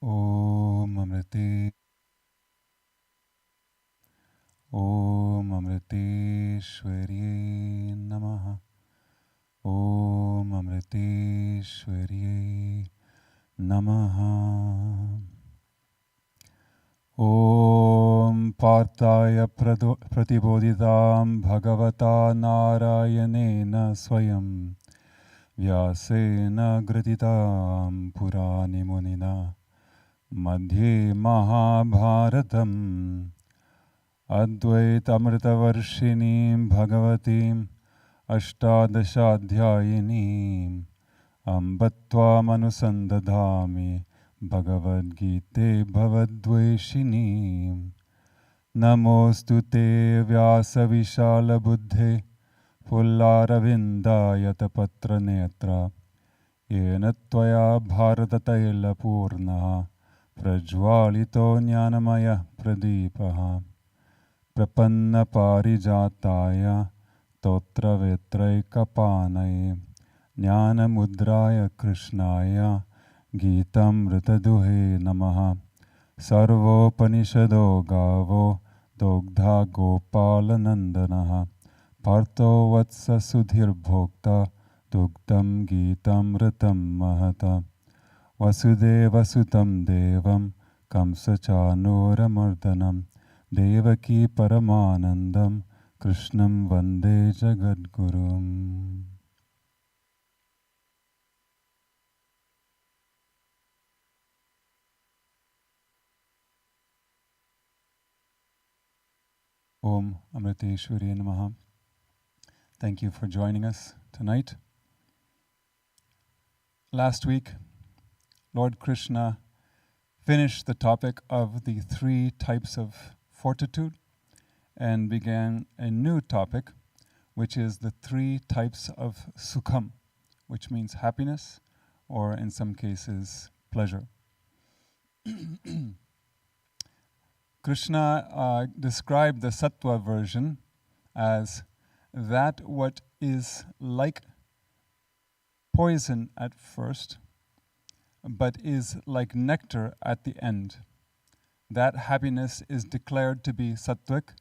Om Amriteshwarye Namaha. Om Amriteshwarye Namaha. Om Partaya Pratibodhitam Bhagavata Narayanena Swayam Vyasena Gratitam Purani Munina Madhye Mahabharatam Advaitamritavarshiniim Bhagavatim Ashtadashadhyayiniim Ambattvamanusandadhami Bhagavad Gita Bhavadveshiniim Namostute Vyasa Vishala Buddhe Pullaravindayatapatra Netra Yena Tvaya Bharatataila Purnaha Prajwalito Jnanamaya Pradipaha Prapanna Parijataya Totra Vetraikapanaya Jnana Mudraya Krishnaya Gitam Ritaduhe Namaha Sarvopanishado Gavo Dogdha Gopalanandanaha Partho Vatsa Sudhir Bhokta Dugdam Gitam Ritam Mahata Vasudeva Sutam Devam Kamsa Chanuramardanam Devaki Paramanandam Krishnam Vande Jagadgurum. Om Amriteshwarye Namaha. Thank you for joining us tonight. Last week, Lord Krishna finished the topic of the 3 types of fortitude and began a new topic, which is the 3 types of sukham, which means happiness, or in some cases, pleasure. Krishna described the sattva version as that what is like poison at first, but is like nectar at the end. That happiness is declared to be sattvic,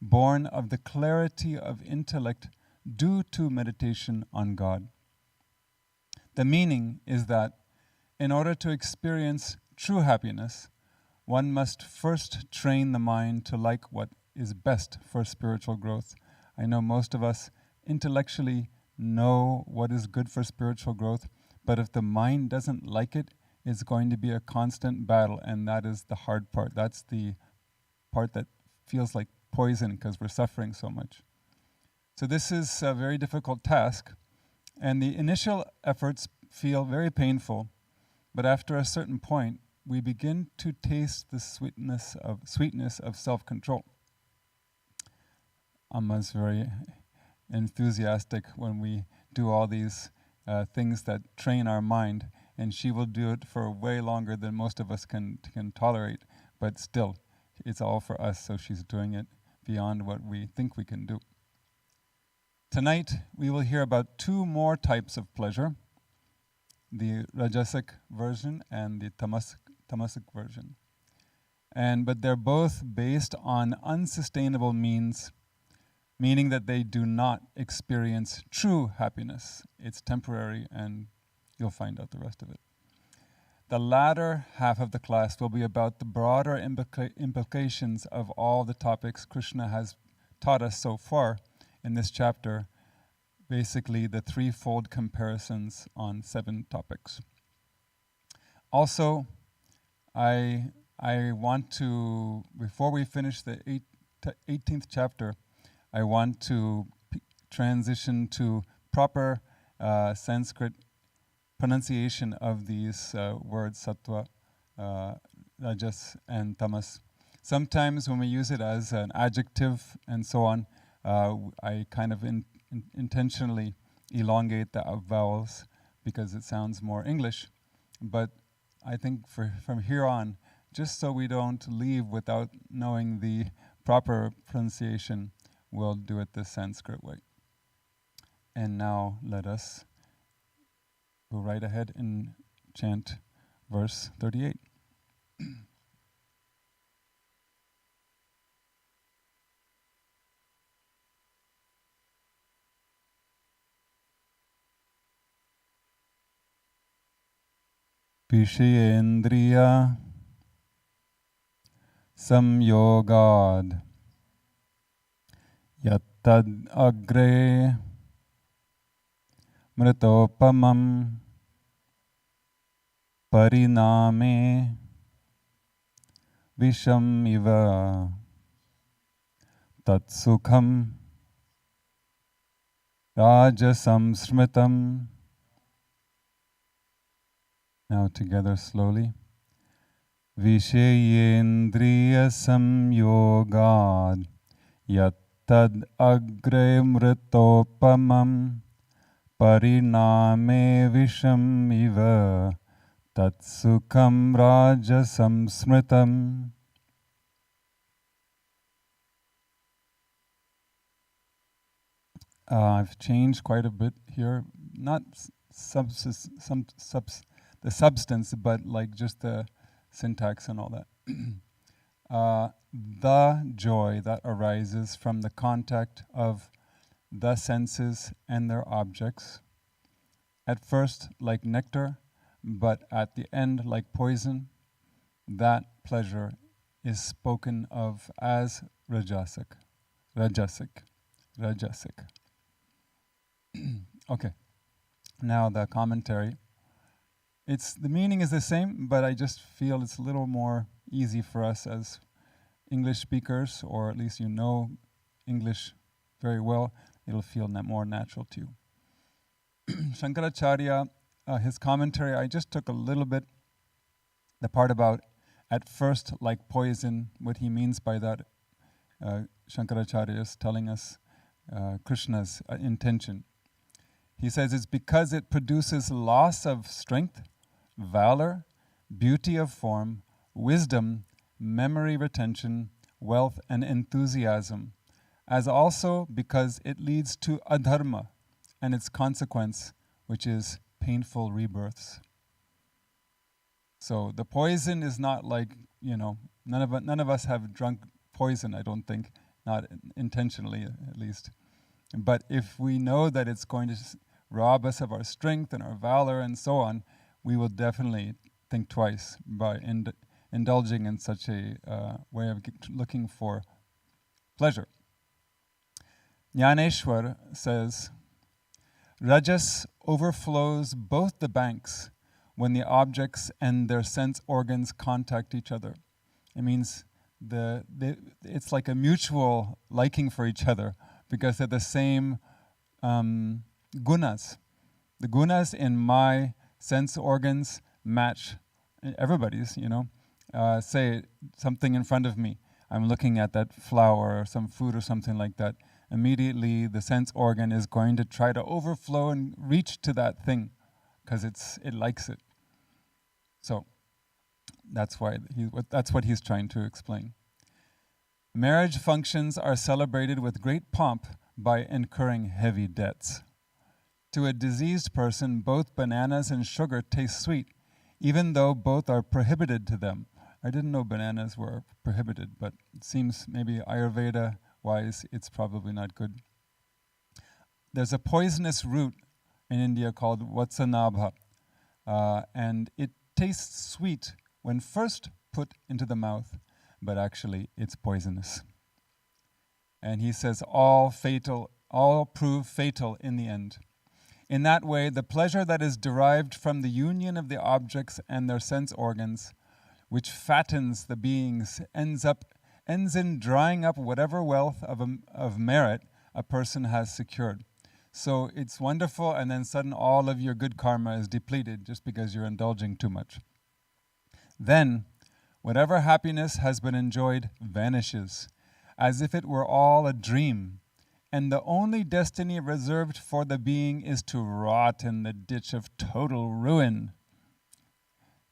born of the clarity of intellect due to meditation on God. The meaning is that in order to experience true happiness, one must first train the mind to like what is best for spiritual growth. I know most of us intellectually know what is good for spiritual growth, but if the mind doesn't like it, it's going to be a constant battle, and that is the hard part. That's the part that feels like poison because we're suffering so much. So this is a very difficult task, and the initial efforts feel very painful, but after a certain point, we begin to taste the sweetness of self-control. Amma's very enthusiastic when we do all these things that train our mind, and she will do it for way longer than most of us can tolerate, but still, it's all for us, so she's doing it beyond what we think we can do. Tonight, we will hear about 2 more types of pleasure, the Rajasic version and the Tamasic version. But they're both based on unsustainable means, meaning that they do not experience true happiness. It's temporary, and you'll find out the rest of it. The latter half of the class will be about the broader implications of all the topics Krishna has taught us so far in this chapter, basically the 3-fold comparisons on 7 topics. Also, I want to, before we finish the 18th chapter, I want to transition to proper Sanskrit pronunciation of these words, sattva, rajas, and tamas. Sometimes when we use it as an adjective and so on, I kind of intentionally elongate the vowels because it sounds more English. But I think from here on, just so we don't leave without knowing the proper pronunciation, we'll do it the Sanskrit way. And now let us go right ahead and chant verse 38. Vishayendriya samyogad yattad agre mritopamam pariname visham iva tatsukham rajasam smritam. Now together slowly. Vishayendriya samyogad yattad agre mritopamam pariname visham iva tatsukham rajasam smritam. I've changed quite a bit here, not the substance, but like just the syntax and all that. The joy that arises from the contact of the senses and their objects, at first like nectar, but at the end like poison, that pleasure is spoken of as rajasic. Okay, now the commentary. The meaning is the same, but I just feel it's a little more easy for us as English speakers, or at least you know English very well. It'll feel more natural to you. Shankaracharya, his commentary, I just took a little bit, the part about at first like poison, what he means by that. Shankaracharya is telling us Krishna's intention. He says it's because it produces loss of strength, valor, beauty of form, wisdom, memory retention, wealth, and enthusiasm, as also because it leads to adharma and its consequence, which is painful rebirths. So the poison is not like, none of us have drunk poison, I don't think, not intentionally at least. But if we know that it's going to rob us of our strength and our valor and so on, we will definitely think twice by indulging in such a way of looking for pleasure. Jnaneshwar says, Rajas overflows both the banks when the objects and their sense organs contact each other. It means it's like a mutual liking for each other because they're the same gunas. The gunas in my sense organs match everybody's, say something in front of me. I'm looking at that flower or some food or something like that. Immediately the sense organ is going to try to overflow and reach to that thing because it likes it. So that's what he's trying to explain. Marriage functions are celebrated with great pomp by incurring heavy debts. To a diseased person, both bananas and sugar taste sweet, even though both are prohibited to them. I didn't know bananas were prohibited, but it seems maybe Ayurveda-wise, it's probably not good. There's a poisonous root in India called Vatsanabha, and it tastes sweet when first put into the mouth, but actually it's poisonous. And he says all prove fatal in the end. In that way, the pleasure that is derived from the union of the objects and their sense organs, which fattens the beings, ends in drying up whatever wealth of merit a person has secured. So it's wonderful, and then suddenly all of your good karma is depleted just because you're indulging too much. Then, whatever happiness has been enjoyed vanishes, as if it were all a dream, and the only destiny reserved for the being is to rot in the ditch of total ruin.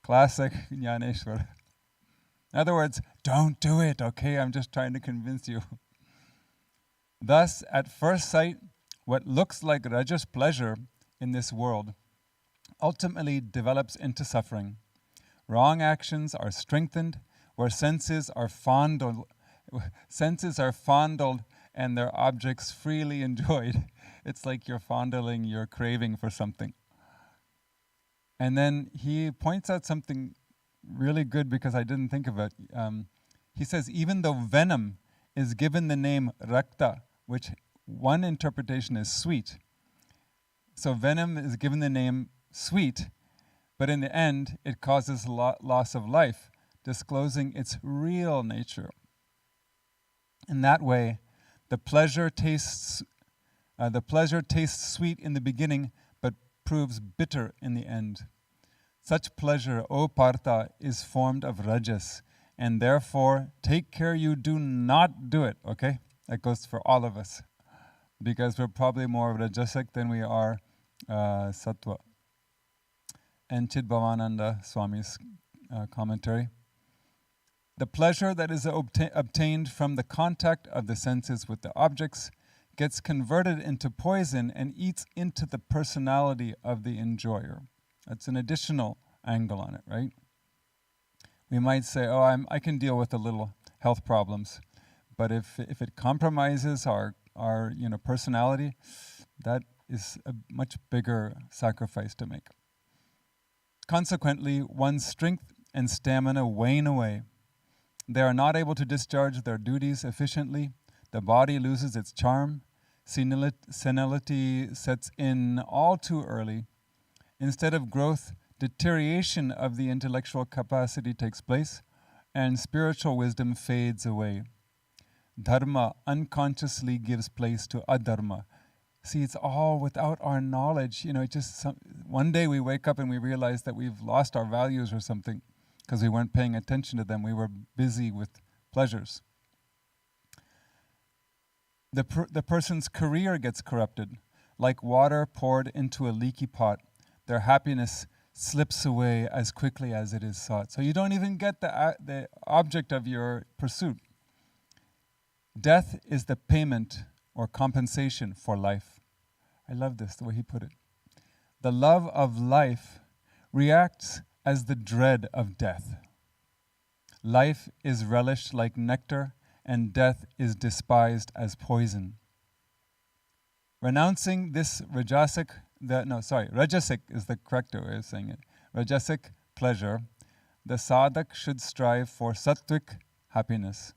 Classic Jnaneshwar. In other words, don't do it, okay? I'm just trying to convince you. Thus, at first sight, what looks like rajas pleasure in this world ultimately develops into suffering. Wrong actions are strengthened, where senses are fondled and their objects freely enjoyed. It's like you're fondling your craving for something. And then he points out something really good because I didn't think of it. He says, even though venom is given the name rakta, which one interpretation is sweet. So venom is given the name sweet, but in the end, it causes loss of life, disclosing its real nature. In that way, the pleasure tastes sweet in the beginning, but proves bitter in the end. Such pleasure, O Partha, is formed of rajas, and therefore take care you do not do it, okay? That goes for all of us, because we're probably more rajasic than we are sattva. And Chidbhavananda Swami's commentary. The pleasure that is obtained from the contact of the senses with the objects gets converted into poison and eats into the personality of the enjoyer. That's an additional angle on it, right? We might say, oh, I can deal with the little health problems, but if it compromises our personality, that is a much bigger sacrifice to make. Consequently, one's strength and stamina wane away. They are not able to discharge their duties efficiently. The body loses its charm. Senility sets in all too early. Instead of growth, deterioration of the intellectual capacity takes place, and spiritual wisdom fades away. Dharma unconsciously gives place to adharma. See, it's all without our knowledge. One day we wake up and we realize that we've lost our values or something because we weren't paying attention to them. We were busy with pleasures. The person's career gets corrupted. Like water poured into a leaky pot, their happiness slips away as quickly as it is sought. So you don't even get the object of your pursuit. Death is the payment or compensation for life. I love this, the way he put it. The love of life reacts as the dread of death. Life is relished like nectar, and death is despised as poison. Renouncing this rajasic is the correct way of saying it. Rajasic pleasure, the sadhak should strive for sattvic happiness.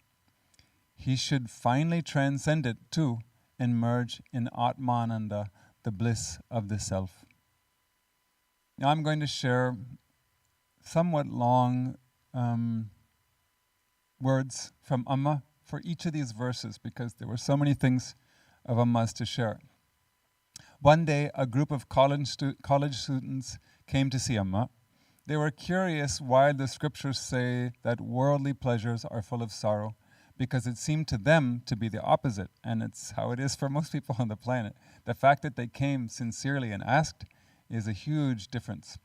He should finally transcend it too and merge in Atmananda, the bliss of the self. Now I'm going to share somewhat long words from Amma for each of these verses because there were so many things of Amma's to share. One day, a group of college students came to see Amma. They were curious why the scriptures say that worldly pleasures are full of sorrow, because it seemed to them to be the opposite, and it's how it is for most people on the planet. The fact that they came sincerely and asked is a huge difference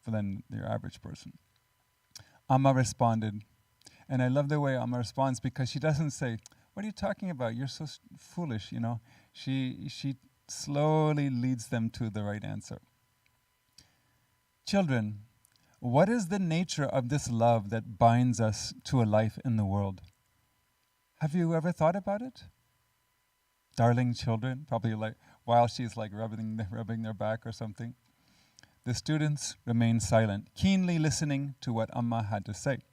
than your average person. Amma responded, and I love the way Amma responds because she doesn't say, "What are you talking about? You're so foolish," She slowly leads them to the right answer. Children, what is the nature of this love that binds us to a life in the world? Have you ever thought about it? Darling children, probably while she's rubbing their back or something. The students remained silent, keenly listening to what Amma had to say.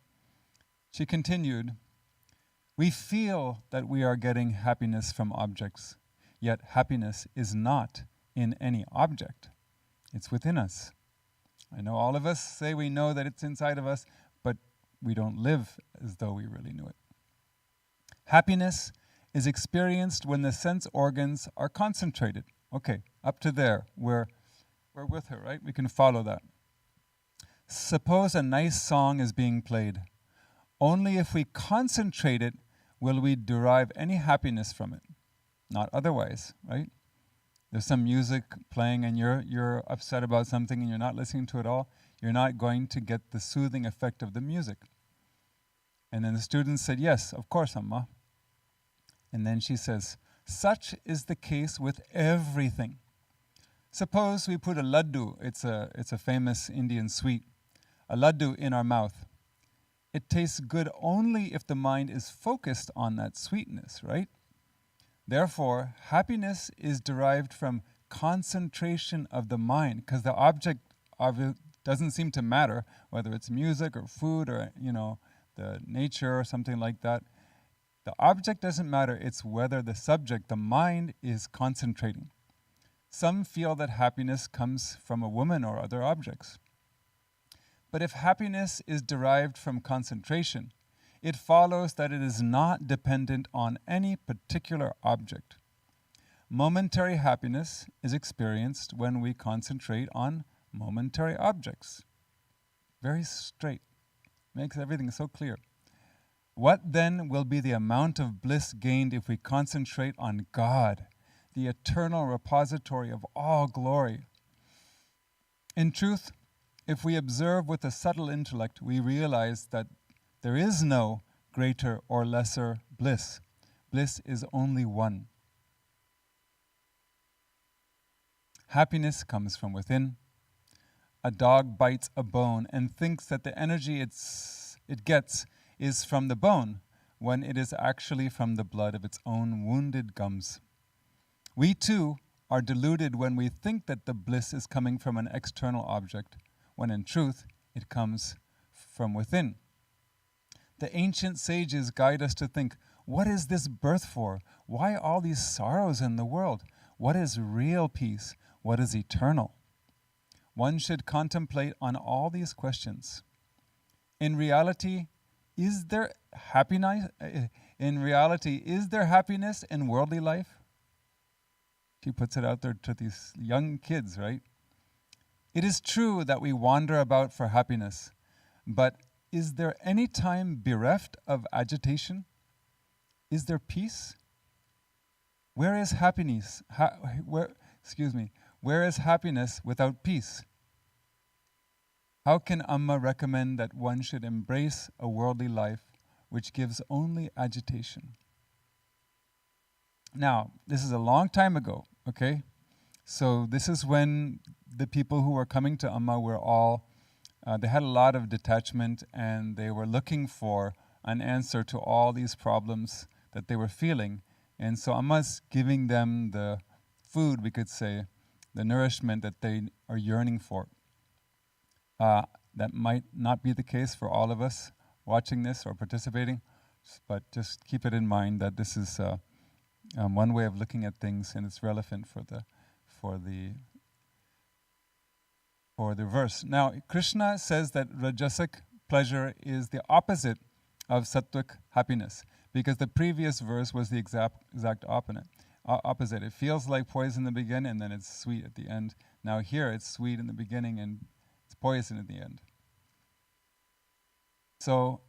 She continued, "We feel that we are getting happiness from objects, yet happiness is not in any object. It's within us. I know all of us say we know that it's inside of us, but we don't live as though we really knew it. Happiness is experienced when the sense organs are concentrated." Okay, up to there, we're with her, right? We can follow that. Suppose a nice song is being played. Only if we concentrate it will we derive any happiness from it. Not otherwise, right? There's some music playing and you're upset about something and you're not listening to it all. You're not going to get the soothing effect of the music. And then the student said, "Yes, of course, Amma." And then she says, "Such is the case with everything. Suppose we put a laddu, it's a famous Indian sweet. a laddu in our mouth. It tastes good only if the mind is focused on that sweetness, right? Therefore, happiness is derived from concentration of the mind, because the object of it doesn't seem to matter, whether it's music or food or, the nature or something like that. The object doesn't matter, it's whether the subject, the mind, is concentrating. Some feel that happiness comes from a woman or other objects. But if happiness is derived from concentration, it follows that it is not dependent on any particular object. Momentary happiness is experienced when we concentrate on momentary objects. Very straight. Makes everything so clear. What then will be the amount of bliss gained if we concentrate on God, the eternal repository of all glory? In truth, if we observe with a subtle intellect, we realize that there is no greater or lesser bliss. Bliss is only one. Happiness comes from within. A dog bites a bone and thinks that the energy it gets is from the bone, when it is actually from the blood of its own wounded gums. We too are deluded when we think that the bliss is coming from an external object, when in truth it comes from within. The ancient sages guide us to think, what is this birth for? Why all these sorrows in the world? What is real peace? What is eternal? One should contemplate on all these questions. In reality, is there happiness in worldly life? She puts it out there to these young kids, right? It is true that we wander about for happiness, but is there any time bereft of agitation? Is there peace? Where is happiness? Where is happiness without peace? How can Amma recommend that one should embrace a worldly life which gives only agitation? Now, this is a long time ago, okay? So this is when the people who were coming to Amma were all, they had a lot of detachment, and they were looking for an answer to all these problems that they were feeling. And so Amma's giving them the food, we could say, the nourishment that they are yearning for. That might not be the case for all of us watching this or participating, but just keep it in mind that this is one way of looking at things, and it's relevant for the verse. Now, Krishna says that rajasic pleasure is the opposite of sattvic happiness, because the previous verse was the exact opposite. It feels like poison in the beginning, and then it's sweet at the end. Now here, it's sweet in the beginning, and it's poison at the end. So,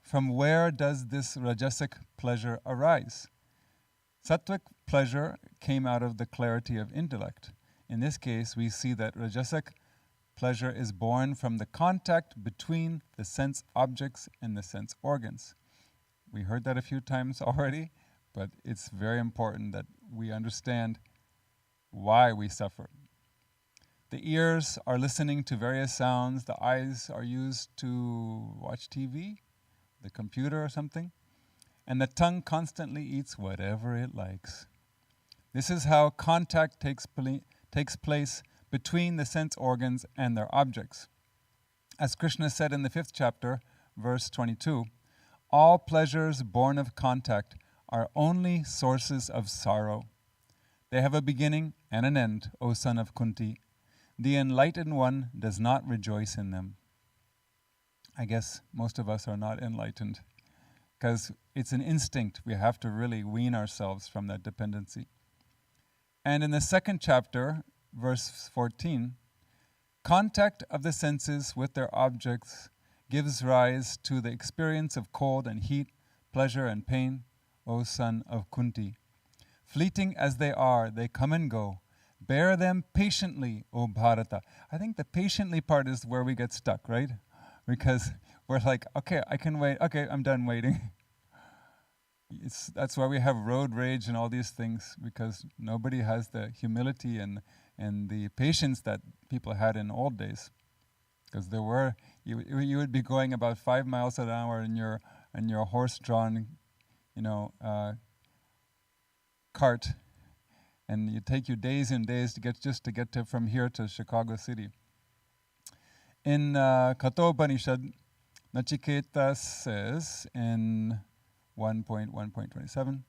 from where does this rajasic pleasure arise? Sattvic pleasure came out of the clarity of intellect. In this case, we see that rajasic pleasure is born from the contact between the sense objects and the sense organs. We heard that a few times already, but it's very important that we understand why we suffer. The ears are listening to various sounds. The eyes are used to watch TV, the computer or something. And the tongue constantly eats whatever it likes. This is how contact takes place between the sense organs and their objects. As Krishna said in the 5th chapter, verse 22, all pleasures born of contact are only sources of sorrow. They have a beginning and an end, O son of Kunti. The enlightened one does not rejoice in them. I guess most of us are not enlightened, because it's an instinct. We have to really wean ourselves from that dependency. And in the 2nd chapter, verse 14, contact of the senses with their objects gives rise to the experience of cold and heat, pleasure and pain, O son of Kunti. Fleeting as they are, they come and go. Bear them patiently, O Bharata. I think the patiently part is where we get stuck, right? Because we're like, okay, I can wait. Okay, I'm done waiting. That's why we have road rage and all these things, because nobody has the humility and the patience that people had in old days. Because there were, You would be going about 5 miles an hour in your horse-drawn, cart, and it take you days and days to get to from here to Chicago City. In Kathopanishad, Nachiketa says in 1.1.27,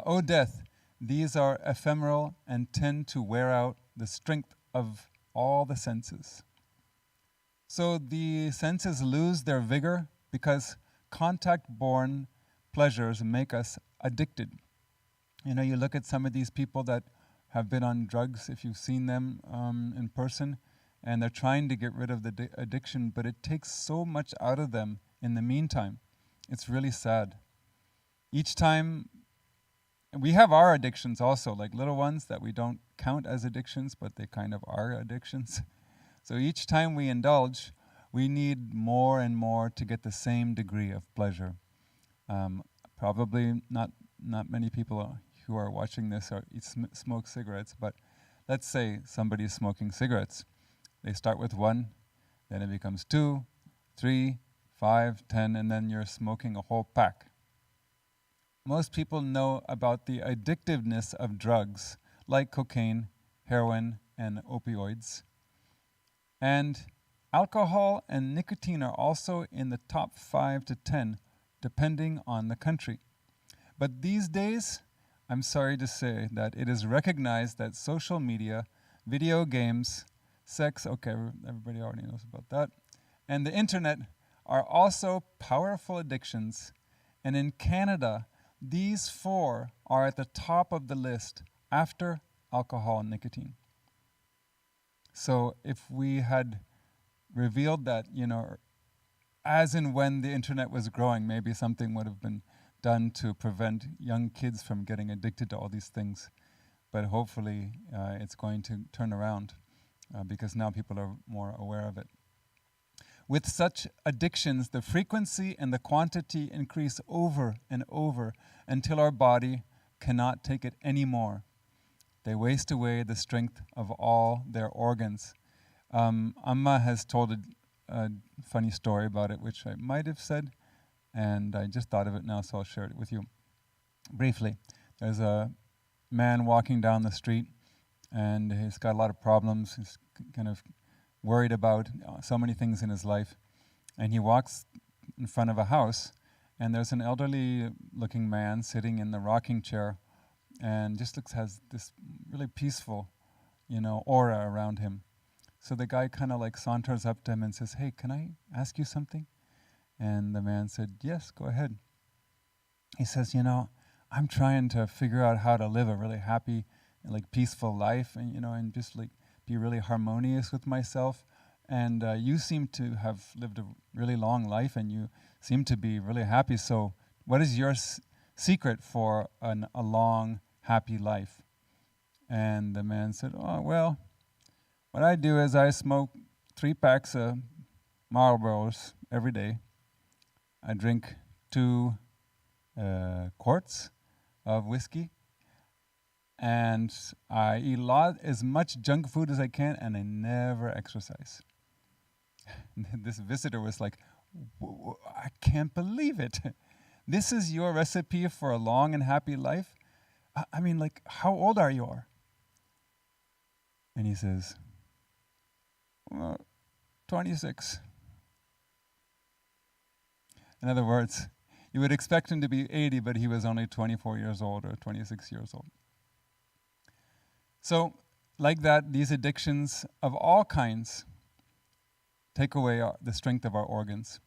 O death, these are ephemeral and tend to wear out the strength of all the senses. So the senses lose their vigor because contact-born pleasures make us addicted. You look at some of these people that have been on drugs, if you've seen them in person, and they're trying to get rid of the addiction, but it takes so much out of them in the meantime. It's really sad. Each time, we have our addictions also, like little ones that we don't count as addictions, but they kind of are addictions. So each time we indulge, we need more and more to get the same degree of pleasure. Probably not many people who are watching this smoke cigarettes, but let's say somebody's smoking cigarettes. They start with 1, then it becomes 2, 3, 5, 10, and then you're smoking a whole pack. Most people know about the addictiveness of drugs like cocaine, heroin, and opioids. And alcohol and nicotine are also in the top 5 to 10, depending on the country. But these days, I'm sorry to say that it is recognized that social media, video games, sex, okay, everybody already knows about that, and the internet are also powerful addictions. And in Canada, these 4 are at the top of the list after alcohol and nicotine. So if we had revealed that, as and when the internet was growing, maybe something would have been done to prevent young kids from getting addicted to all these things. But hopefully it's going to turn around because now people are more aware of it. With such addictions, the frequency and the quantity increase over and over until our body cannot take it anymore. They waste away the strength of all their organs. Amma has told a funny story about it, which I might have said, and I just thought of it now, so I'll share it with you briefly. There's a man walking down the street, and he's got a lot of problems. He's kind of worried about so many things in his life. And he walks in front of a house, and there's an elderly-looking man sitting in the rocking chair, and just has this really peaceful, aura around him. So the guy kind of like saunters up to him and says, "Hey, can I ask you something?" And the man said, "Yes, go ahead." He says, "I'm trying to figure out how to live a really happy, peaceful life, and and just be really harmonious with myself. And you seem to have lived a really long life, and you seem to be really happy. So, what is your secret for a long, happy life?" And the man said, "Oh, well, what I do is I smoke 3 packs of Marlboros every day. I drink 2 quarts of whiskey, and I eat as much junk food as I can, and I never exercise." This visitor was like, "I can't believe it. This is your recipe for a long and happy life? I mean, how old are you?" And he says, "Well, 26. In other words, you would expect him to be 80, but he was only 24 years old or 26 years old. So, like that, these addictions of all kinds take away the strength of our organs.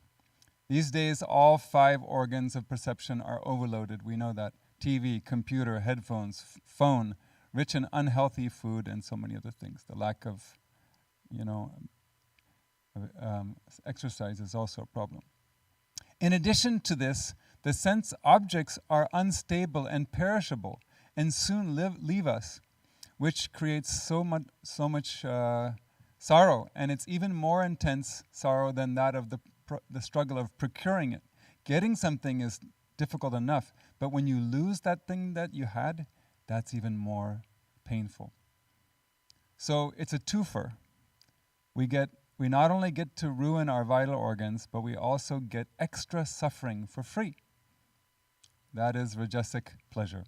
These days, all 5 organs of perception are overloaded. We know that. TV, computer, headphones, phone, rich and unhealthy food, and so many other things. The lack of, exercise is also a problem. In addition to this, the sense objects are unstable and perishable and soon leave us, which creates so much sorrow, and it's even more intense sorrow than that of the struggle of procuring it. Getting something is difficult enough, but when you lose that thing that you had, that's even more painful. So it's a twofer. We get we not only get to ruin our vital organs, but we also get extra suffering for free. That is rajasic pleasure.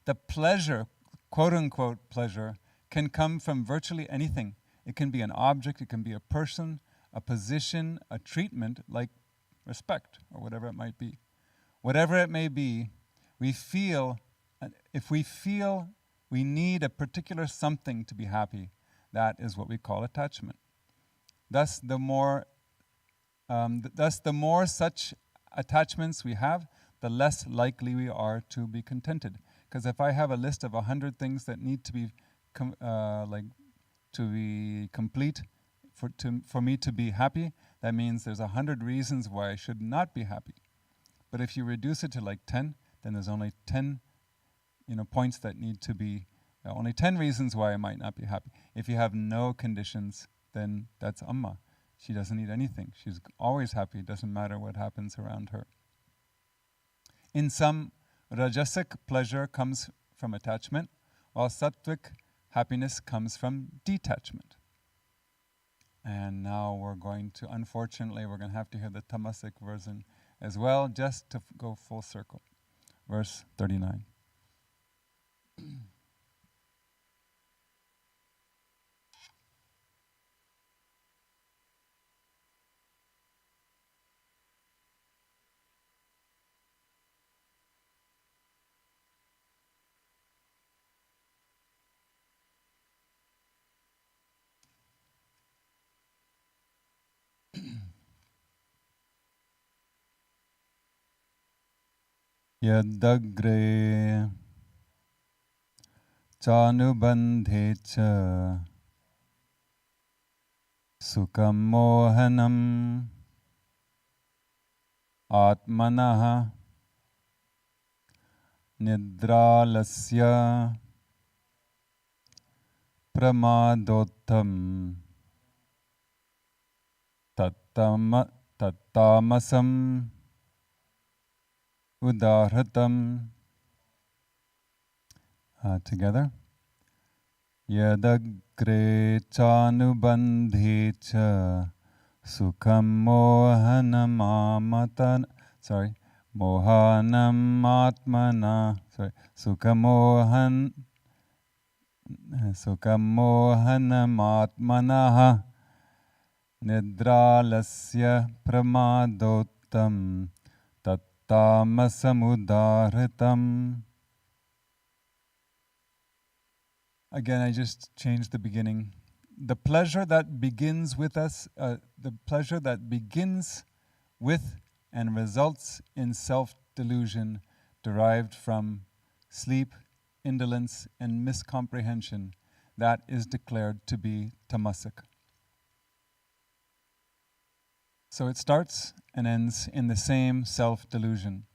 The pleasure, quote-unquote pleasure, can come from virtually anything. It can be an object, it can be a person, a position, a treatment, like respect, or whatever it might be. Whatever it may be, if we feel we need a particular something to be happy, that is what we call attachment. Thus, the more such attachments we have, the less likely we are to be contented. Because if I have a list of 100 things that need to be complete for me to be happy, that means there's 100 reasons why I should not be happy. But if you reduce it to like 10, then there's only 10 points that need to be, only 10 reasons why I might not be happy. If you have no conditions, then that's Amma. She doesn't need anything. She's always happy. It doesn't matter what happens around her. In some, rajasic pleasure comes from attachment, while sattvic happiness comes from detachment. And now unfortunately, we're going to have to hear the tamasic version as well, just to go full circle. Verse 39. Yadagre chanubandhe cha sukam mohanam atmanaha nidralasya pramadottam tattamasam udarhatam. Together. Yadagre chanubandhe cha sukham mohanam atmana. Sukham mohanam atmanaha nidralasya pramadottam tattamasamudarhatam. Again, I just changed the beginning. The pleasure that begins with and results in self-delusion derived from sleep, indolence, and miscomprehension, that is declared to be tamasic. So it starts and ends in the same self-delusion.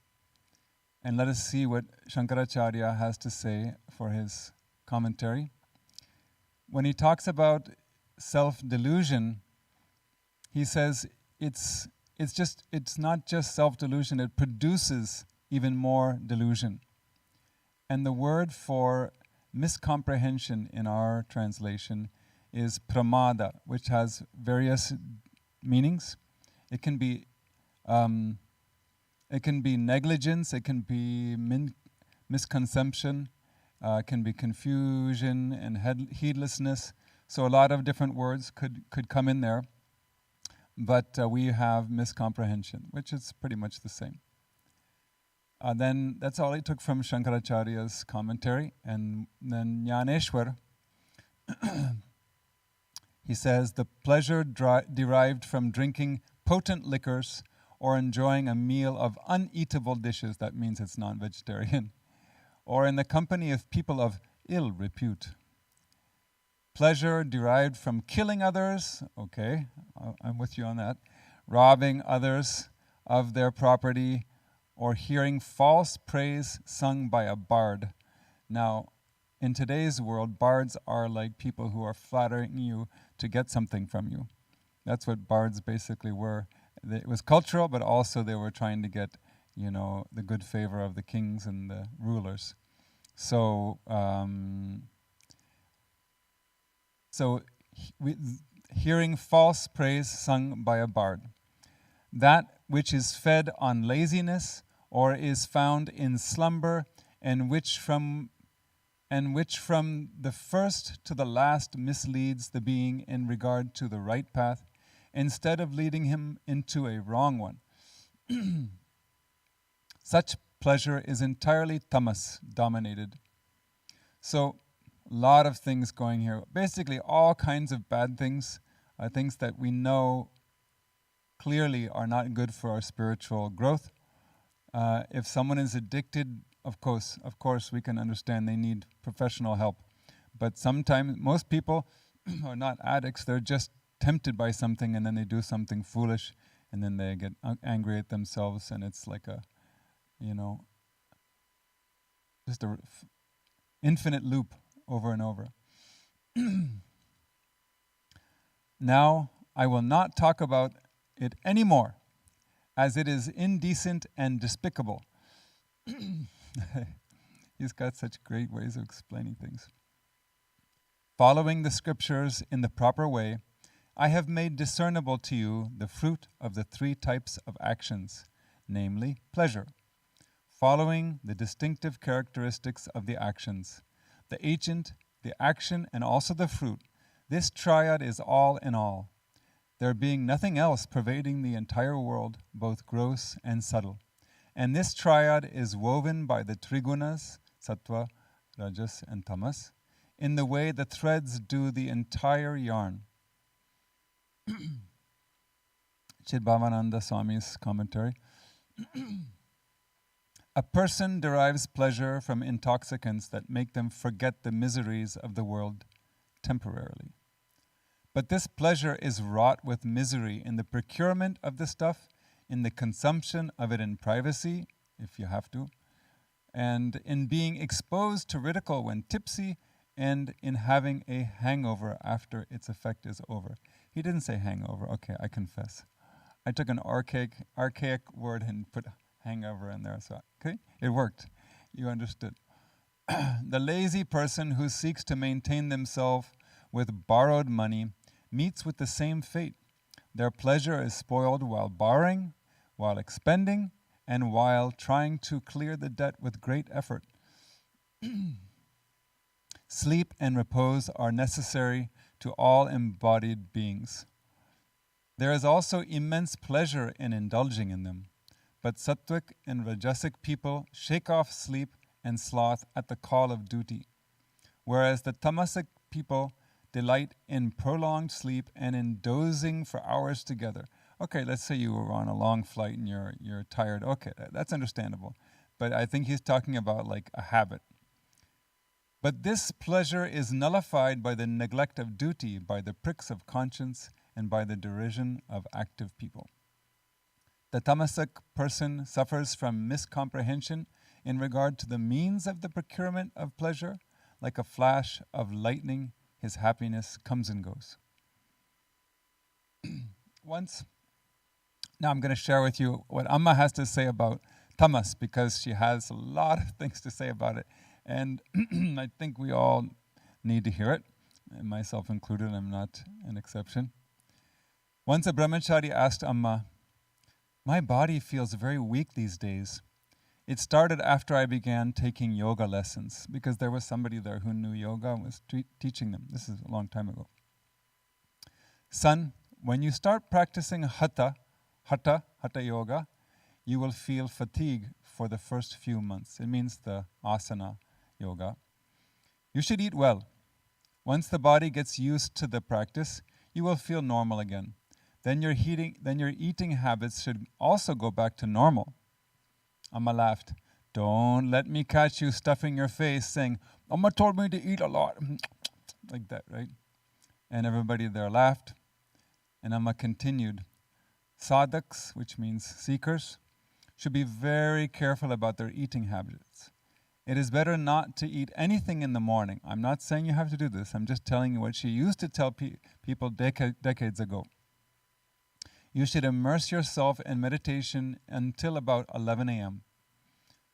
And let us see what Shankaracharya has to say for his commentary. When he talks about self-delusion, he says it's not just self-delusion, it produces even more delusion. And the word for miscomprehension in our translation is pramada, which has various meanings. It can be negligence, it can be misconception, can be confusion and heedlessness. So a lot of different words could come in there. But we have miscomprehension, which is pretty much the same. Then that's all he took from Shankaracharya's commentary. And then Jnaneshwar, he says, the pleasure derived from drinking potent liquors or enjoying a meal of uneatable dishes, that means it's non-vegetarian, or in the company of people of ill repute. Pleasure derived from killing others, okay, I'm with you on that, robbing others of their property, or hearing false praise sung by a bard. Now, in today's world, bards are like people who are flattering you to get something from you. That's what bards basically were. It was cultural, but also they were trying to get, the good favor of the kings and the rulers. hearing false praise sung by a bard. That which is fed on laziness or is found in slumber, and which from the first to the last misleads the being in regard to the right path, instead of leading him into a wrong one. Such pleasure is entirely tamas dominated. So, a lot of things going here. Basically, all kinds of bad things, things that we know clearly are not good for our spiritual growth. If someone is addicted, of course, we can understand they need professional help. But sometimes, most people are not addicts, they're just tempted by something and then they do something foolish and then they get angry at themselves, and it's like a, just a infinite loop over and over. Now, I will not talk about it anymore, as it is indecent and despicable. He's got such great ways of explaining things. Following the scriptures in the proper way, I have made discernible to you the fruit of the three types of actions, namely pleasure, following the distinctive characteristics of the actions, the agent, the action, and also the fruit. This triad is all in all, there being nothing else pervading the entire world, both gross and subtle. And this triad is woven by the trigunas, sattva, rajas, and tamas, in the way the threads do the entire yarn. Bhavananda Swami's commentary. A person derives pleasure from intoxicants that make them forget the miseries of the world temporarily. But this pleasure is wrought with misery in the procurement of the stuff, in the consumption of it in privacy, if you have to, and in being exposed to ridicule when tipsy, and in having a hangover after its effect is over. He didn't say hangover. Okay, I confess. I took an archaic word and put hangover in there. So, okay, it worked. You understood. The lazy person who seeks to maintain themselves with borrowed money meets with the same fate. Their pleasure is spoiled while borrowing, while expending, and while trying to clear the debt with great effort. Sleep and repose are necessary to all embodied beings. There is also immense pleasure in indulging in them, but sattvic and rajasic people shake off sleep and sloth at the call of duty, whereas the tamasic people delight in prolonged sleep and in dozing for hours together. Okay, let's say you were on a long flight and you're tired. Okay, that's understandable. But I think he's talking about like a habit. But this pleasure is nullified by the neglect of duty, by the pricks of conscience, and by the derision of active people. The tamasic person suffers from miscomprehension in regard to the means of the procurement of pleasure. Like a flash of lightning, his happiness comes and goes. Now I'm going to share with you what Amma has to say about tamas, because she has a lot of things to say about it. And I think we all need to hear it, and myself included. I'm not an exception. Once a brahmachari asked Amma, "My body feels very weak these days. It started after I began taking yoga lessons," because there was somebody there who knew yoga and was teaching them. This is a long time ago. "Son, when you start practicing hatha yoga, you will feel fatigue for the first few months." It means the asana yoga. "You should eat well. Once the body gets used to the practice, you will feel normal again. Then your eating habits should also go back to normal." Amma laughed. "Don't let me catch you stuffing your face saying, 'Amma told me to eat a lot.'" Like that, right? And everybody there laughed. And Amma continued, "Sadhaks, which means seekers, should be very careful about their eating habits. It is better not to eat anything in the morning." I'm not saying you have to do this. I'm just telling you what she used to tell people decades ago. "You should immerse yourself in meditation until about 11 a.m.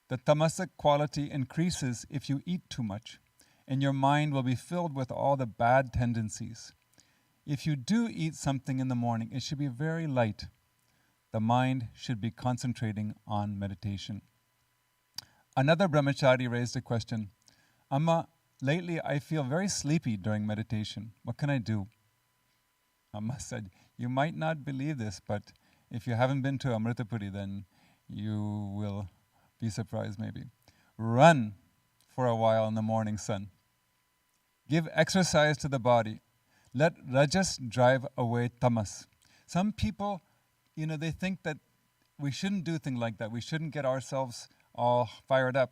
The tamasic quality increases if you eat too much, and your mind will be filled with all the bad tendencies. If you do eat something in the morning, it should be very light. The mind should be concentrating on meditation. Another brahmachari raised a question. Amma, lately I feel very sleepy during meditation. What can I do? Amma said, you might not believe this, but if you haven't been to Amrita Puri, then you will be surprised maybe. Run for a while in the morning sun. Give exercise to the body. Let rajas drive away tamas. Some people, they think that we shouldn't do things like that. We shouldn't get ourselves all fired up,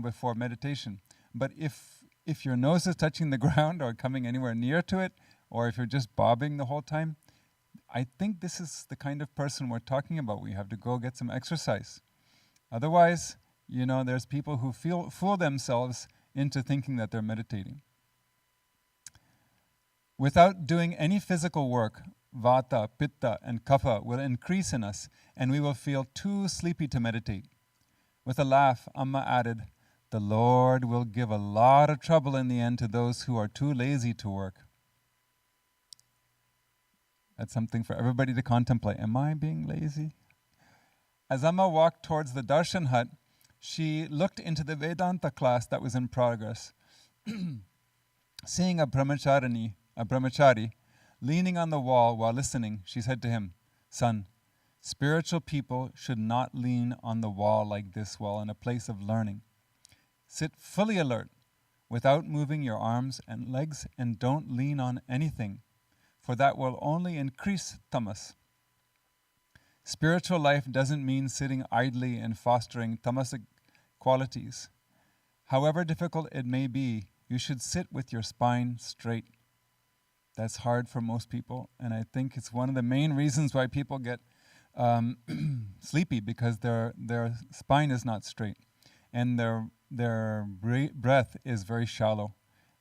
before meditation. But if your nose is touching the ground or coming anywhere near to it, or if you're just bobbing the whole time, I think this is the kind of person we're talking about. We have to go get some exercise. Otherwise, there's people who fool themselves into thinking that they're meditating. Without doing any physical work, vata, pitta, and kapha will increase in us, and we will feel too sleepy to meditate. With a laugh, Amma added, the Lord will give a lot of trouble in the end to those who are too lazy to work. That's something for everybody to contemplate. Am I being lazy? As Amma walked towards the darshan hut, she looked into the Vedanta class that was in progress. Seeing a brahmachari, leaning on the wall while listening, she said to him, son, spiritual people should not lean on the wall like this while in a place of learning. Sit fully alert, without moving your arms and legs, and don't lean on anything, for that will only increase tamas. Spiritual life doesn't mean sitting idly and fostering tamasic qualities. However difficult it may be, you should sit with your spine straight. That's hard for most people, and I think it's one of the main reasons why people get sleepy, because their spine is not straight, and their breath is very shallow,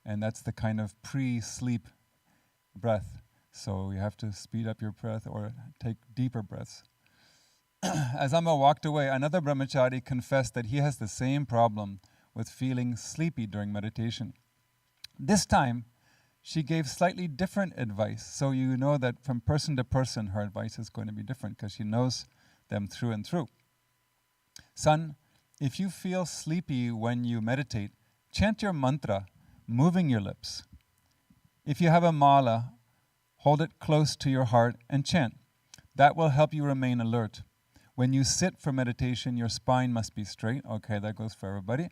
and that's the kind of pre-sleep breath. So you have to speed up your breath or take deeper breaths. As Amma walked away, another brahmachari confessed that he has the same problem with feeling sleepy during meditation. This time, she gave slightly different advice, so you know that from person to person her advice is going to be different because she knows them through and through. Son, if you feel sleepy when you meditate, chant your mantra, moving your lips. If you have a mala, hold it close to your heart and chant. That will help you remain alert. When you sit for meditation, your spine must be straight. Okay, that goes for everybody.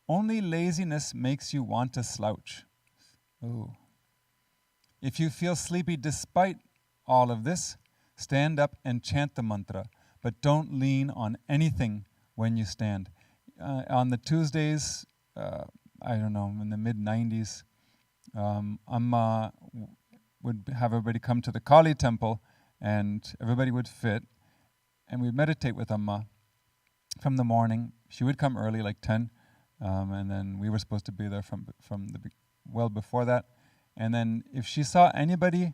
Only laziness makes you want to slouch. Ooh. If you feel sleepy despite all of this, stand up and chant the mantra, but don't lean on anything when you stand. On the Tuesdays, in the mid-90s, Amma would have everybody come to the Kali temple, and everybody would fit, and we'd meditate with Amma from the morning. She would come early, like 10, and then we were supposed to be there from well before that. And then if she saw anybody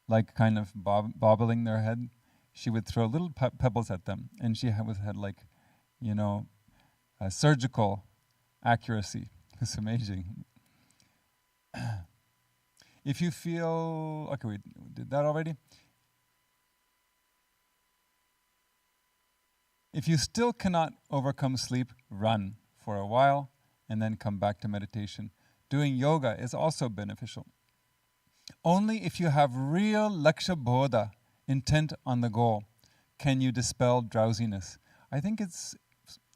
like kind of bobbling their head, she would throw little pebbles at them, and she had surgical accuracy. It's amazing. If you feel, okay, we did that already. If you still cannot overcome sleep, run for a while and then come back to meditation. Doing yoga is also beneficial. Only if you have real laksha bodha, intent on the goal, can you dispel drowsiness. I think that's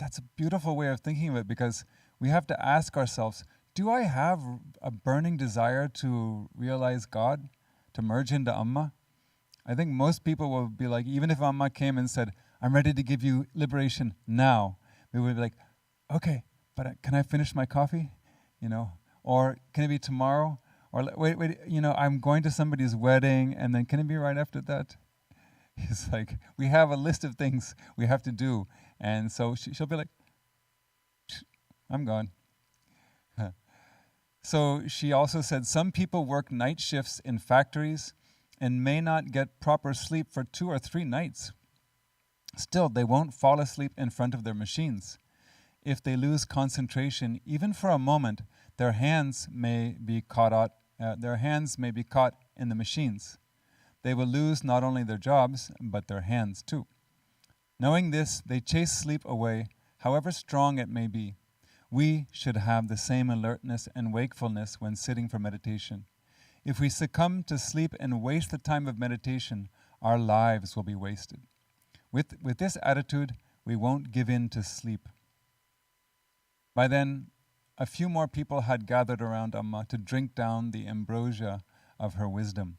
a beautiful way of thinking of it, because we have to ask ourselves, do I have a burning desire to realize God, to merge into Amma? I think most people will be like, even if Amma came and said, I'm ready to give you liberation now, we would be like, okay, but can I finish my coffee? Or can it be tomorrow? Or wait, I'm going to somebody's wedding, and then can it be right after that? It's like, we have a list of things we have to do. And so she'll be like, I'm gone. So she also said, some people work night shifts in factories and may not get proper sleep for 2 or 3 nights. Still, they won't fall asleep in front of their machines. If they lose concentration, even for a moment, their hands may be caught in the machines. They will lose not only their jobs, but their hands too. Knowing this, they chase sleep away, however strong it may be. We should have the same alertness and wakefulness when sitting for meditation. If we succumb to sleep and waste the time of meditation, our lives will be wasted. With this attitude, we won't give in to sleep. By then, a few more people had gathered around Amma to drink down the ambrosia of her wisdom.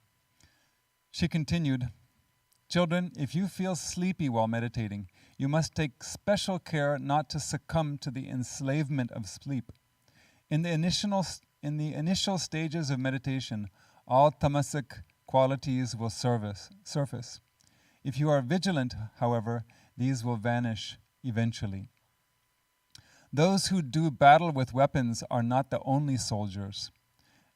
She continued, "Children, if you feel sleepy while meditating, you must take special care not to succumb to the enslavement of sleep. In the initial stages of meditation, all tamasic qualities will surface. If you are vigilant, however, these will vanish eventually. Those who do battle with weapons are not the only soldiers.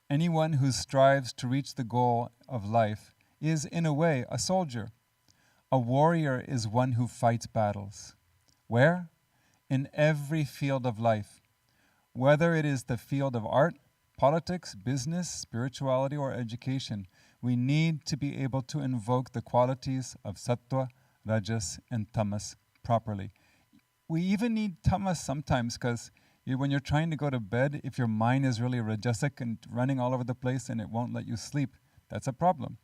Anyone who strives to reach the goal of life is, in a way, a soldier. A warrior is one who fights battles. Where? In every field of life. Whether it is the field of art, politics, business, spirituality, or education, we need to be able to invoke the qualities of sattva, rajas, and tamas properly. We even need tamas sometimes because when you're trying to go to bed, if your mind is really rajasic and running all over the place and it won't let you sleep, that's a problem.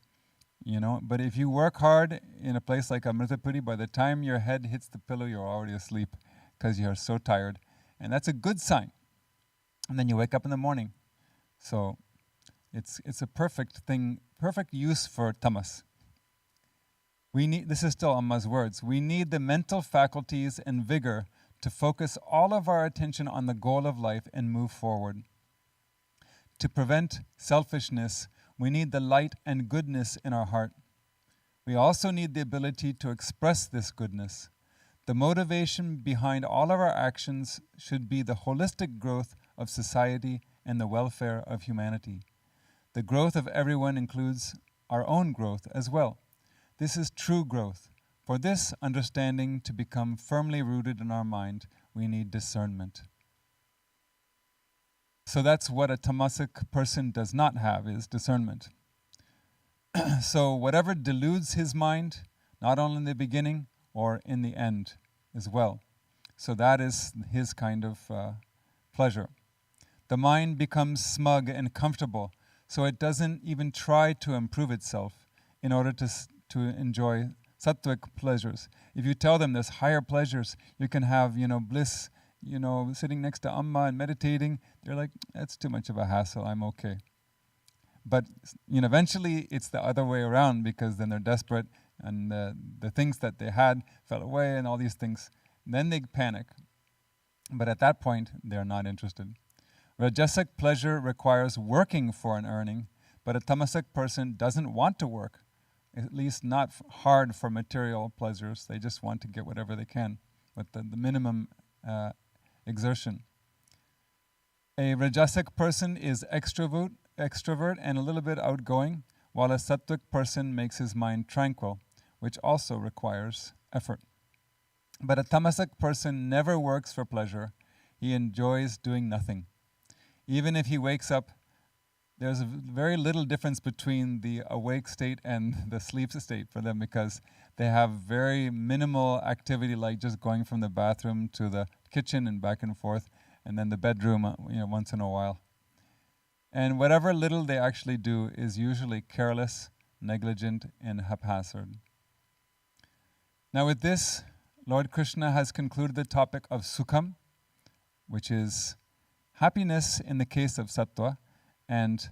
But if you work hard in a place like Puri, by the time your head hits the pillow, you're already asleep because you're so tired. And that's a good sign. And then you wake up in the morning. So it's a perfect use for tamas. This is still Amma's words, we need the mental faculties and vigor to focus all of our attention on the goal of life and move forward. To prevent selfishness, we need the light and goodness in our heart. We also need the ability to express this goodness. The motivation behind all of our actions should be the holistic growth of society and the welfare of humanity. The growth of everyone includes our own growth as well. This is true growth. For this understanding to become firmly rooted in our mind, we need discernment. So that's what a tamasic person does not have, is discernment. So whatever deludes his mind, not only in the beginning or in the end as well. So that is his kind of pleasure. The mind becomes smug and comfortable, so it doesn't even try to improve itself in order to enjoy sattvic pleasures. If you tell them there's higher pleasures, you can have, bliss, sitting next to Amma and meditating, they're like, that's too much of a hassle, I'm okay. But eventually it's the other way around because then they're desperate and the things that they had fell away and all these things. Then they panic. But at that point, they're not interested. Rajasic pleasure requires working for an earning, but a tamasic person doesn't want to work, at least not hard for material pleasures. They just want to get whatever they can with the minimum exertion. A rajasic person is extrovert and a little bit outgoing, while a sattvic person makes his mind tranquil, which also requires effort. But a tamasic person never works for pleasure. He enjoys doing nothing. Even if he wakes up, there's a very little difference between the awake state and the sleep state for them because they have very minimal activity, like just going from the bathroom to the kitchen and back and forth, and then the bedroom, once in a while. And whatever little they actually do is usually careless, negligent, and haphazard. Now with this, Lord Krishna has concluded the topic of sukham, which is happiness in the case of sattva, and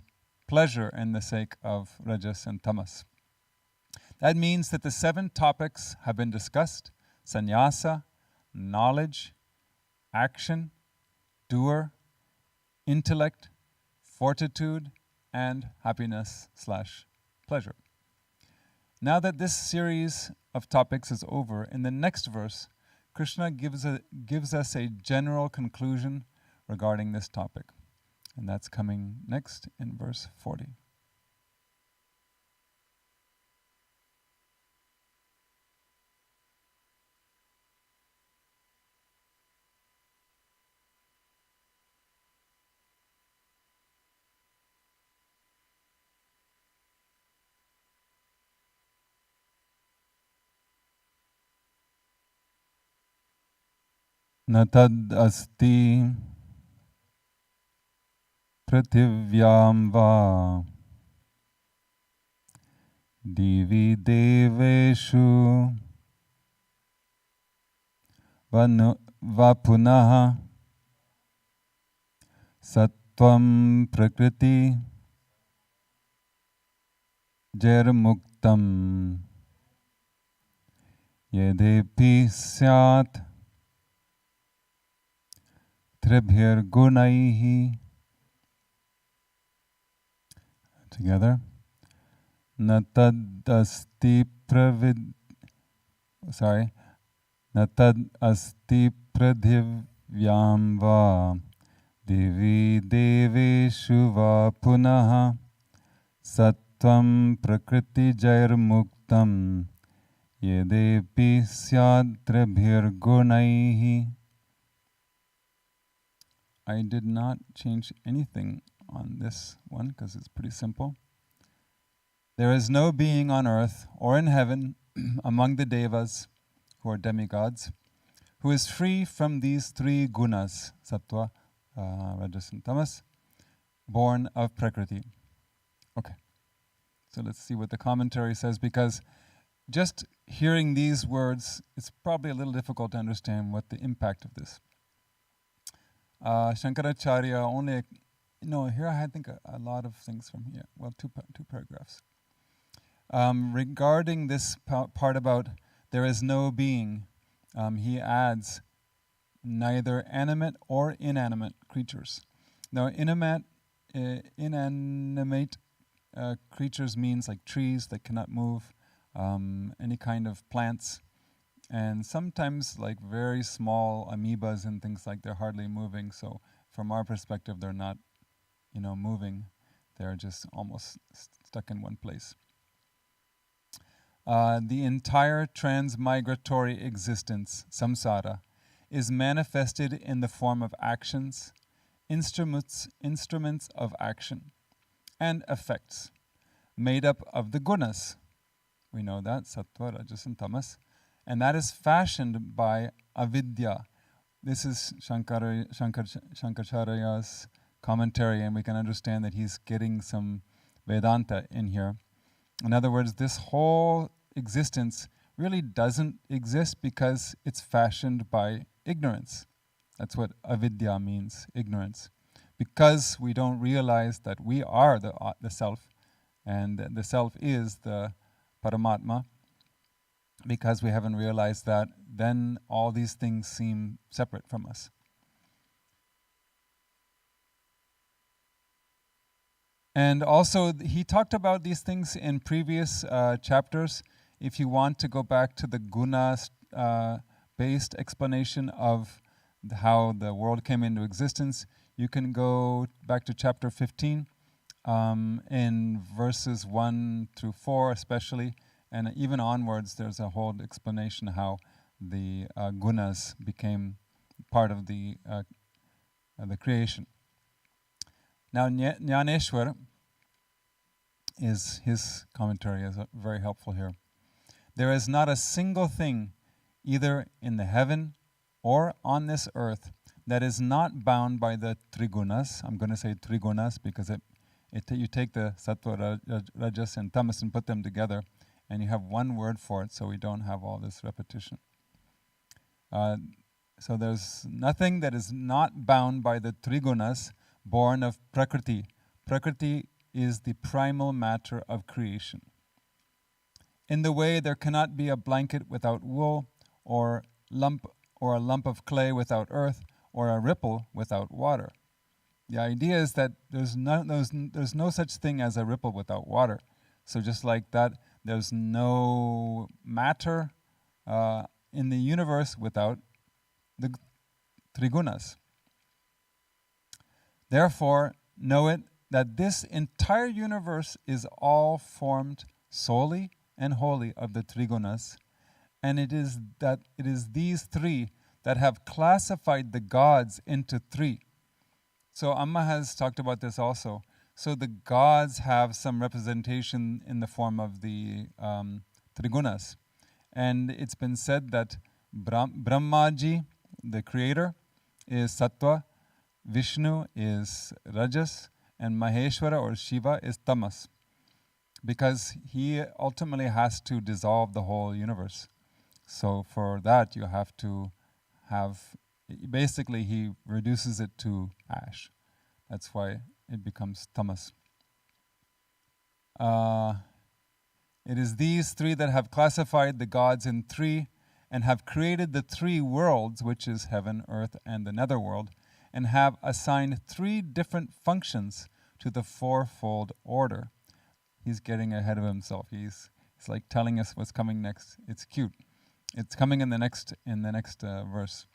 pleasure in the sake of rajas and tamas. That means that the 7 topics have been discussed: sannyasa, knowledge, action, doer, intellect, fortitude, and happiness/pleasure. Now that this series of topics is over, in the next verse, Krishna gives us a general conclusion regarding this topic. And that's coming next in verse 40. Na tad asti prithivyam va divi deveshu va punaha sattvam prakriti jairmuktam yedepi syat tribhir gunaihi. Together. Natad asti Natad asti pradhivyam va divi deveshu va punaha sattvam prakriti jairmuktam yedepi syadrebhir gunaihi. I did not change anything on this one because it's pretty simple. There is no being on earth or in heaven among the devas, who are demigods, who is free from these three gunas, sattva, rajas and tamas, born of prakriti. Okay, so let's see what the commentary says, because just hearing these words, it's probably a little difficult to understand what the impact of this. Shankaracharya only, here I had think a lot of things from here. Well, two paragraphs. Regarding this part about there is no being, he adds neither animate or inanimate creatures. Now, inanimate creatures means like trees that cannot move, any kind of plants, and sometimes like very small amoebas and things like they're hardly moving. So from our perspective, they're not, moving. They're just almost stuck in one place. The entire transmigratory existence, samsara, is manifested in the form of actions, instruments of action, and effects, made up of the gunas. We know that, sattva, rajas, and tamas. And that is fashioned by avidya. This is Shankaracharya's commentary, and we can understand that he's getting some Vedanta in here. In other words, this whole existence really doesn't exist because it's fashioned by ignorance. That's what avidya means, ignorance. Because we don't realize that we are the self, and the self is the Paramatma, because we haven't realized that, then all these things seem separate from us. And also, he talked about these things in previous chapters. If you want to go back to the guna-based explanation of how the world came into existence, you can go back to chapter 15, in verses 1 through 4 especially, and even onwards there's a whole explanation how the gunas became part of the creation. Now, Jnaneshwar, his commentary is very helpful here. There is not a single thing, either in the heaven or on this earth, that is not bound by the trigunas. I'm going to say trigunas because you take the sattva, rajas, and tamas and put them together, and you have one word for it, so we don't have all this repetition. So there's nothing that is not bound by the trigunas, born of prakriti. Prakriti is the primal matter of creation. In the way there cannot be a blanket without wool, or a lump of clay without earth, or a ripple without water. The idea is that there's no such thing as a ripple without water. So just like that, there's no matter in the universe without the trigunas. Therefore, know it that this entire universe is all formed solely and wholly of the trigunas, and it is these three that have classified the gods into three. So Amma has talked about this also. So the gods have some representation in the form of the trigunas, and it's been said that Brahmaji, the creator, is Sattva, Vishnu is Rajas, and Maheshwara or Shiva is Tamas. Because he ultimately has to dissolve the whole universe. So for that you have to have, basically he reduces it to ash. That's why it becomes tamas. It is these three that have classified the gods in three and have created the three worlds, which is heaven, earth, and the netherworld, and have assigned three different functions to the fourfold order. He's getting ahead of himself. He's like telling us what's coming next. It's cute. It's coming in the next verse.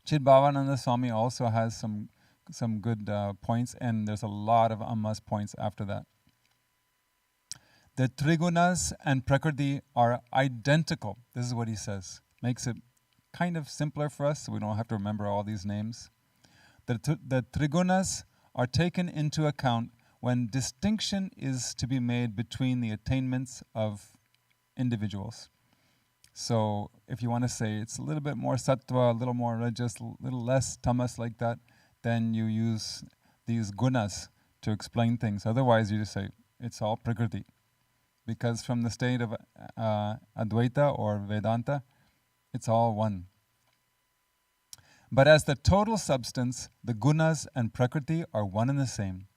Chidbhavananda Swami also has some good points, and there's a lot of Amma's points after that. The Trigunas and Prakriti are identical. This is what he says. Makes it kind of simpler for us, so we don't have to remember all these names. The Trigunas are taken into account when distinction is to be made between the attainments of individuals. So if you want to say it's a little bit more sattva, a little more rajas, a little less tamas like that, then you use these gunas to explain things. Otherwise you just say it's all prakriti. Because from the state of Advaita or Vedanta, it's all one. But as the total substance, the gunas and prakriti are one and the same.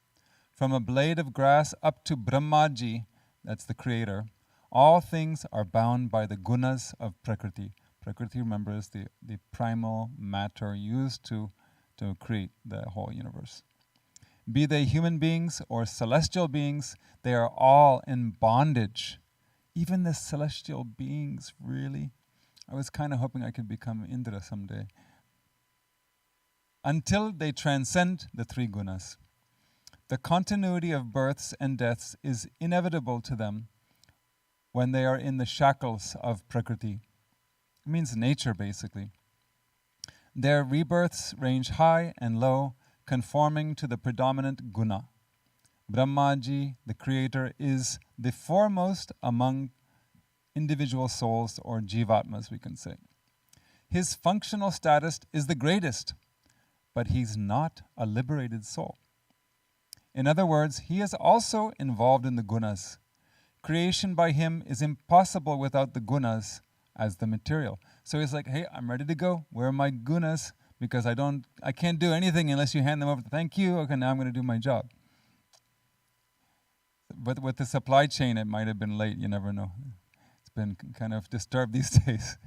From a blade of grass up to Brahmaji, that's the creator, all things are bound by the gunas of Prakriti. Prakriti, remember, is the primal matter used to create the whole universe. Be they human beings or celestial beings, they are all in bondage. Even the celestial beings, really? I was kind of hoping I could become Indra someday. Until they transcend the three gunas. The continuity of births and deaths is inevitable to them when they are in the shackles of Prakriti. It means nature, basically. Their rebirths range high and low, conforming to the predominant guna. Brahmaji, the creator, is the foremost among individual souls, or jivatmas, we can say. His functional status is the greatest, but he's not a liberated soul. In other words, he is also involved in the gunas. Creation by him is impossible without the gunas as the material. So he's like, hey, I'm ready to go. Where are my gunas? Because I can't do anything unless you hand them over. Thank you. Okay, now I'm going to do my job. But with the supply chain, it might have been late. You never know. It's been kind of disturbed these days.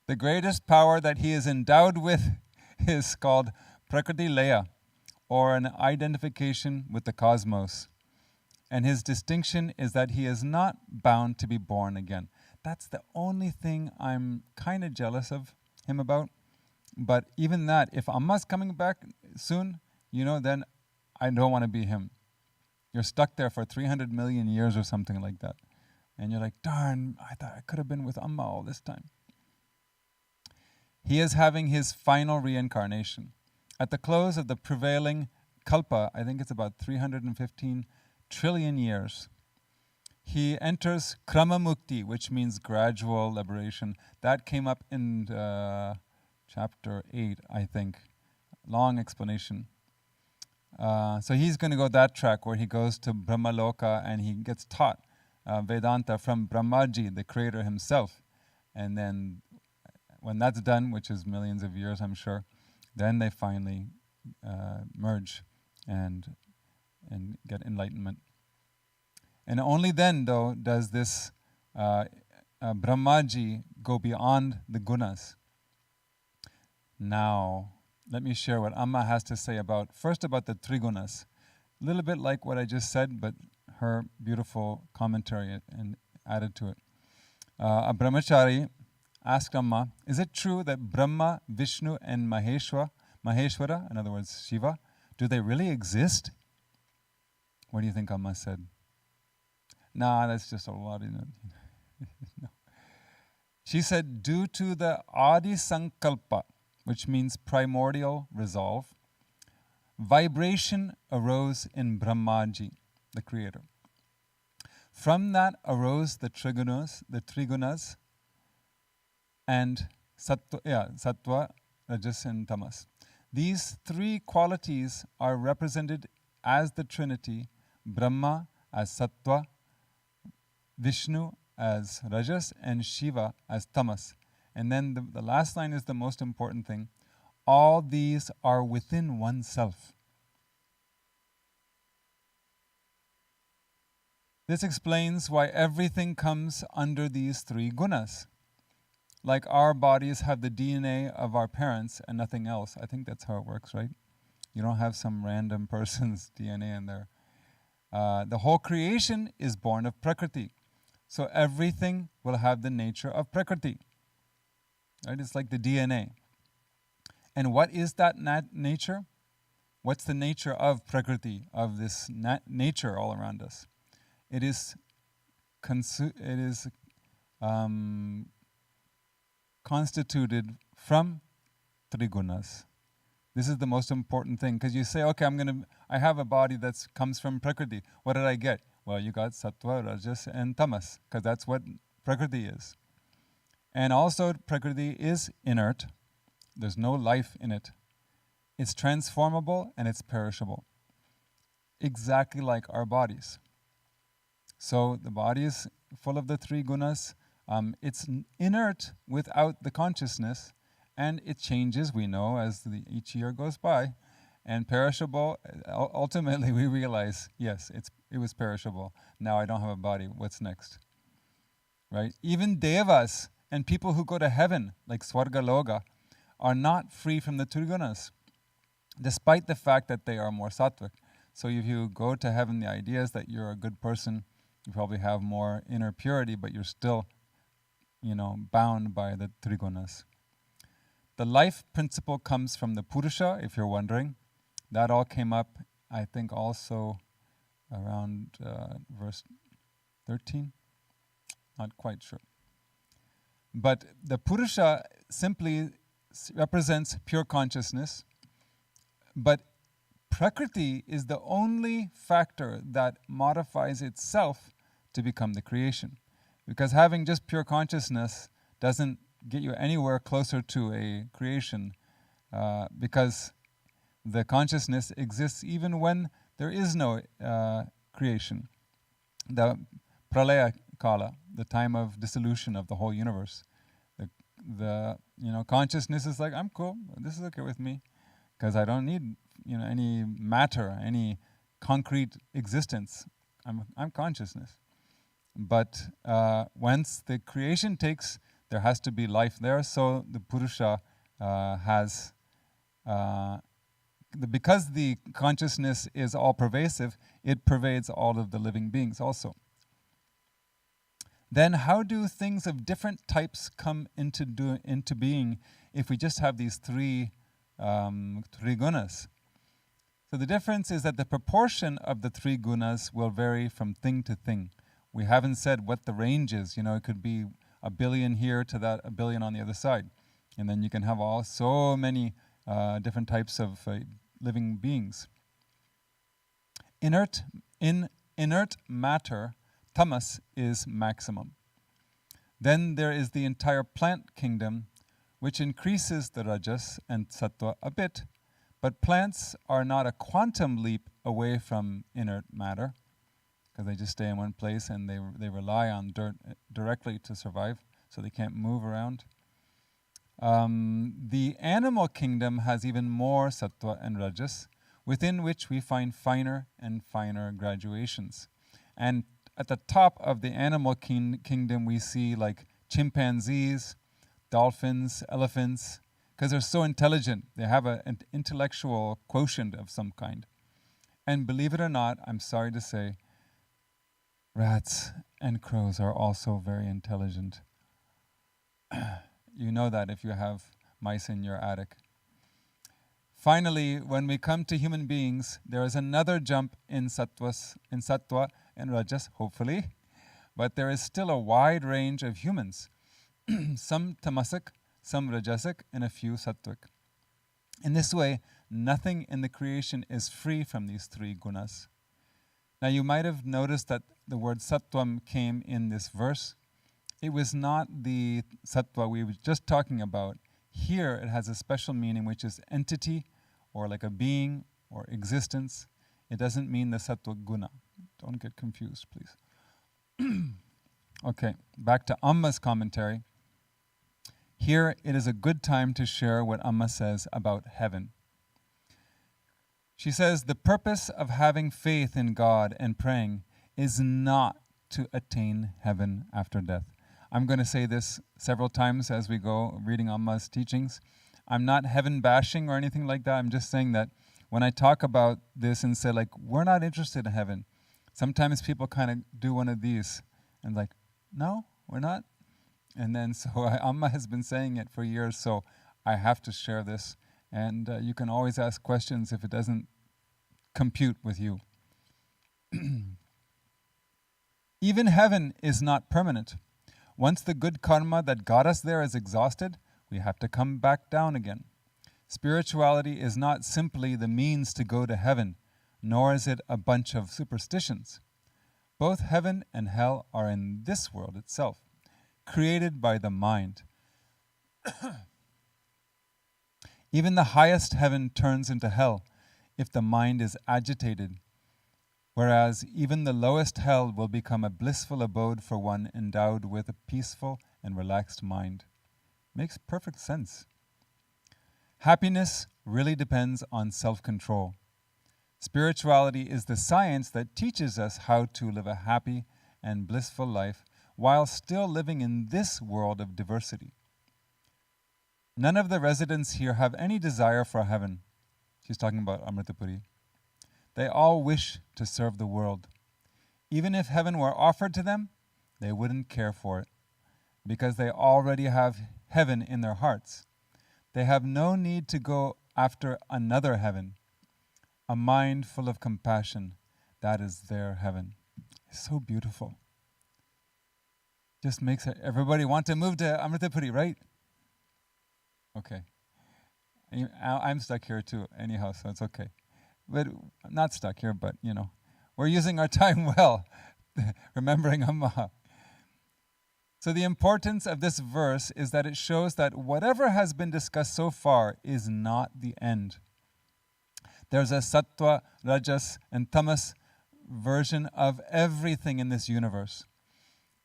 The greatest power that he is endowed with is called Prakriti Laya, or an identification with the cosmos. And his distinction is that he is not bound to be born again. That's the only thing I'm kind of jealous of him about. But even that, if Amma's coming back soon, then I don't want to be him. You're stuck there for 300 million years or something like that. And you're like, darn, I thought I could have been with Amma all this time. He is having his final reincarnation. At the close of the prevailing kalpa, I think it's about 315 trillion years, he enters krama mukti, which means gradual liberation. That came up in chapter 8, I think. Long explanation. So he's going to go that track where he goes to Brahmaloka and he gets taught Vedanta from Brahmaji, the creator himself. And then when that's done, which is millions of years, I'm sure, then they finally merge and get enlightenment. And only then, though, does this Brahmaji go beyond the gunas. Now, let me share what Amma has to say first about the trigunas. A little bit like what I just said, but her beautiful commentary and added to it. A brahmachari asked Amma, is it true that Brahma, Vishnu, and Maheshwara, in other words, Shiva, do they really exist? What do you think Amma said? Nah, that's just a lot. No. She said, due to the Adi Sankalpa, which means primordial resolve, vibration arose in Brahmaji, the creator. From that arose the trigunas, and Sattva, Rajas and Tamas. These three qualities are represented as the Trinity, Brahma as Sattva, Vishnu as Rajas, and Shiva as Tamas. And then the last line is the most important thing. All these are within oneself. This explains why everything comes under these three gunas. Like our bodies have the DNA of our parents and nothing else. I think that's how it works, right? You don't have some random person's DNA in there. The whole creation is born of Prakriti. So everything will have the nature of Prakriti. Right? It's like the DNA. And what is that nature? What's the nature of Prakriti, of this nature all around us? It is constituted from three gunas. This is the most important thing, because you say, okay, I have a body that comes from Prakriti. What did I get? Well, you got Sattva, Rajas, and Tamas, because that's what Prakriti is. And also, Prakriti is inert. There's no life in it. It's transformable and it's perishable. Exactly like our bodies. So the body is full of the three gunas. It's inert without the consciousness, and it changes, we know, as each year goes by. And perishable, ultimately we realize, yes, it was perishable. Now I don't have a body. What's next? Right? Even devas and people who go to heaven, like Swarga Loga, are not free from the three gunas, despite the fact that they are more sattvic. So if you go to heaven, the idea is that you're a good person. You probably have more inner purity, but you're still, bound by the three gunas. The life principle comes from the Purusha, if you're wondering. That all came up, I think, also around verse 13. Not quite sure. But the Purusha simply represents pure consciousness, but Prakriti is the only factor that modifies itself to become the creation. Because having just pure consciousness doesn't get you anywhere closer to a creation, because the consciousness exists even when there is no creation. The pralaya kala, the time of dissolution of the whole universe. The consciousness is like, I'm cool, this is okay with me, because I don't need any matter, any concrete existence. I'm consciousness. But once the creation takes, there has to be life there. So the Purusha has, because the consciousness is all pervasive, it pervades all of the living beings also. Then how do things of different types come into being if we just have these three gunas? So the difference is that the proportion of the three gunas will vary from thing to thing. We haven't said what the range is. It could be 1 billion here to that 1 billion on the other side. And then you can have so many different types of living beings. In inert matter, tamas is maximum. Then there is the entire plant kingdom, which increases the rajas and sattva a bit, but plants are not a quantum leap away from inert matter, because they just stay in one place and they rely on dirt directly to survive, so they can't move around. The animal kingdom has even more sattva and rajas, within which we find finer and finer graduations. And at the top of the animal kingdom, we see like chimpanzees, dolphins, elephants, because they're so intelligent. They have an intellectual quotient of some kind. And believe it or not, I'm sorry to say, rats and crows are also very intelligent. You know that if you have mice in your attic. Finally, when we come to human beings, there is another jump in sattva and rajas, hopefully, but there is still a wide range of humans. Some tamasic, some rajasic, and a few sattvic. In this way, nothing in the creation is free from these three gunas. Now you might have noticed that the word sattvam came in this verse. it was not the sattva we were just talking about. Here it has a special meaning, which is entity, or like a being, or existence. It doesn't mean the sattva guna. Don't get confused, please. Okay, back to Amma's commentary. Here it is a good time to share what Amma says about heaven. She says, the purpose of having faith in God and praying is not to attain heaven after death. I'm going to say this several times as we go reading Amma's teachings. I'm not heaven bashing or anything like that. I'm just saying that when I talk about this and say, like, we're not interested in heaven, sometimes people kind of do one of these and like, no, we're not. And then so Amma has been saying it for years, so I have to share this. And you can always ask questions if it doesn't compute with you. Even heaven is not permanent. Once the good karma that got us there is exhausted, we have to come back down again. Spirituality is not simply the means to go to heaven, nor is it a bunch of superstitions. Both heaven and hell are in this world itself, created by the mind. Even the highest heaven turns into hell if the mind is agitated, whereas even the lowest hell will become a blissful abode for one endowed with a peaceful and relaxed mind. Makes perfect sense. Happiness really depends on self-control. Spirituality is the science that teaches us how to live a happy and blissful life while still living in this world of diversity. None of the residents here have any desire for heaven. She's talking about Amritapuri. They all wish to serve the world. Even if heaven were offered to them, they wouldn't care for it, because they already have heaven in their hearts. They have no need to go after another heaven. A mind full of compassion, that is their heaven. It's so beautiful. Just makes everybody want to move to Amritapuri, right? Okay. I'm stuck here too, anyhow, so it's okay. But I'm not stuck here, but we're using our time well, remembering Amma. So the importance of this verse is that it shows that whatever has been discussed so far is not the end. There's a sattva, rajas, and tamas version of everything in this universe.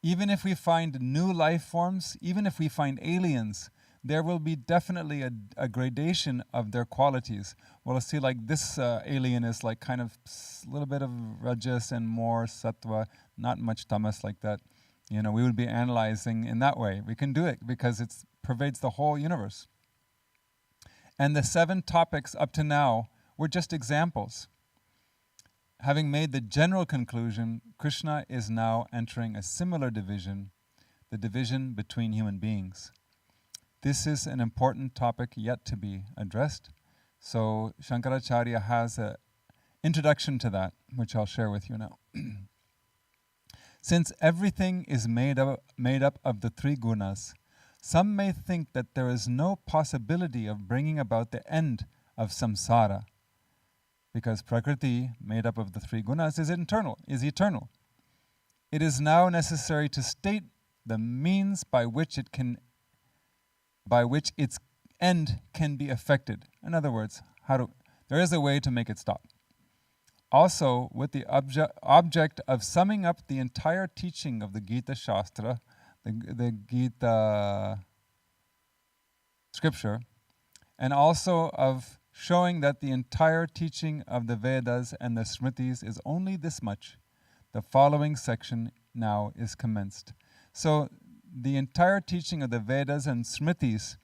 Even if we find new life forms, even if we find aliens, there will be definitely a gradation of their qualities. We'll see like this alien is like kind of a little bit of rajas and more sattva, not much tamas like that. We would be analyzing in that way. We can do it because it pervades the whole universe. And the 7 topics up to now were just examples. Having made the general conclusion, Krishna is now entering a similar division, the division between human beings. This is an important topic yet to be addressed. So Shankaracharya has an introduction to that, which I'll share with you now. Since everything is made up of the 3 gunas, some may think that there is no possibility of bringing about the end of samsara, because Prakriti, made up of the 3 gunas, is eternal. It is now necessary to state the means by which its end can be affected. In other words, there is a way to make it stop. Also, with the object of summing up the entire teaching of the Gita Shastra, the Gita scripture, and also of showing that the entire teaching of the Vedas and the Smritis is only this much, the following section now is commenced. So, the entire teaching of the Vedas and Smritis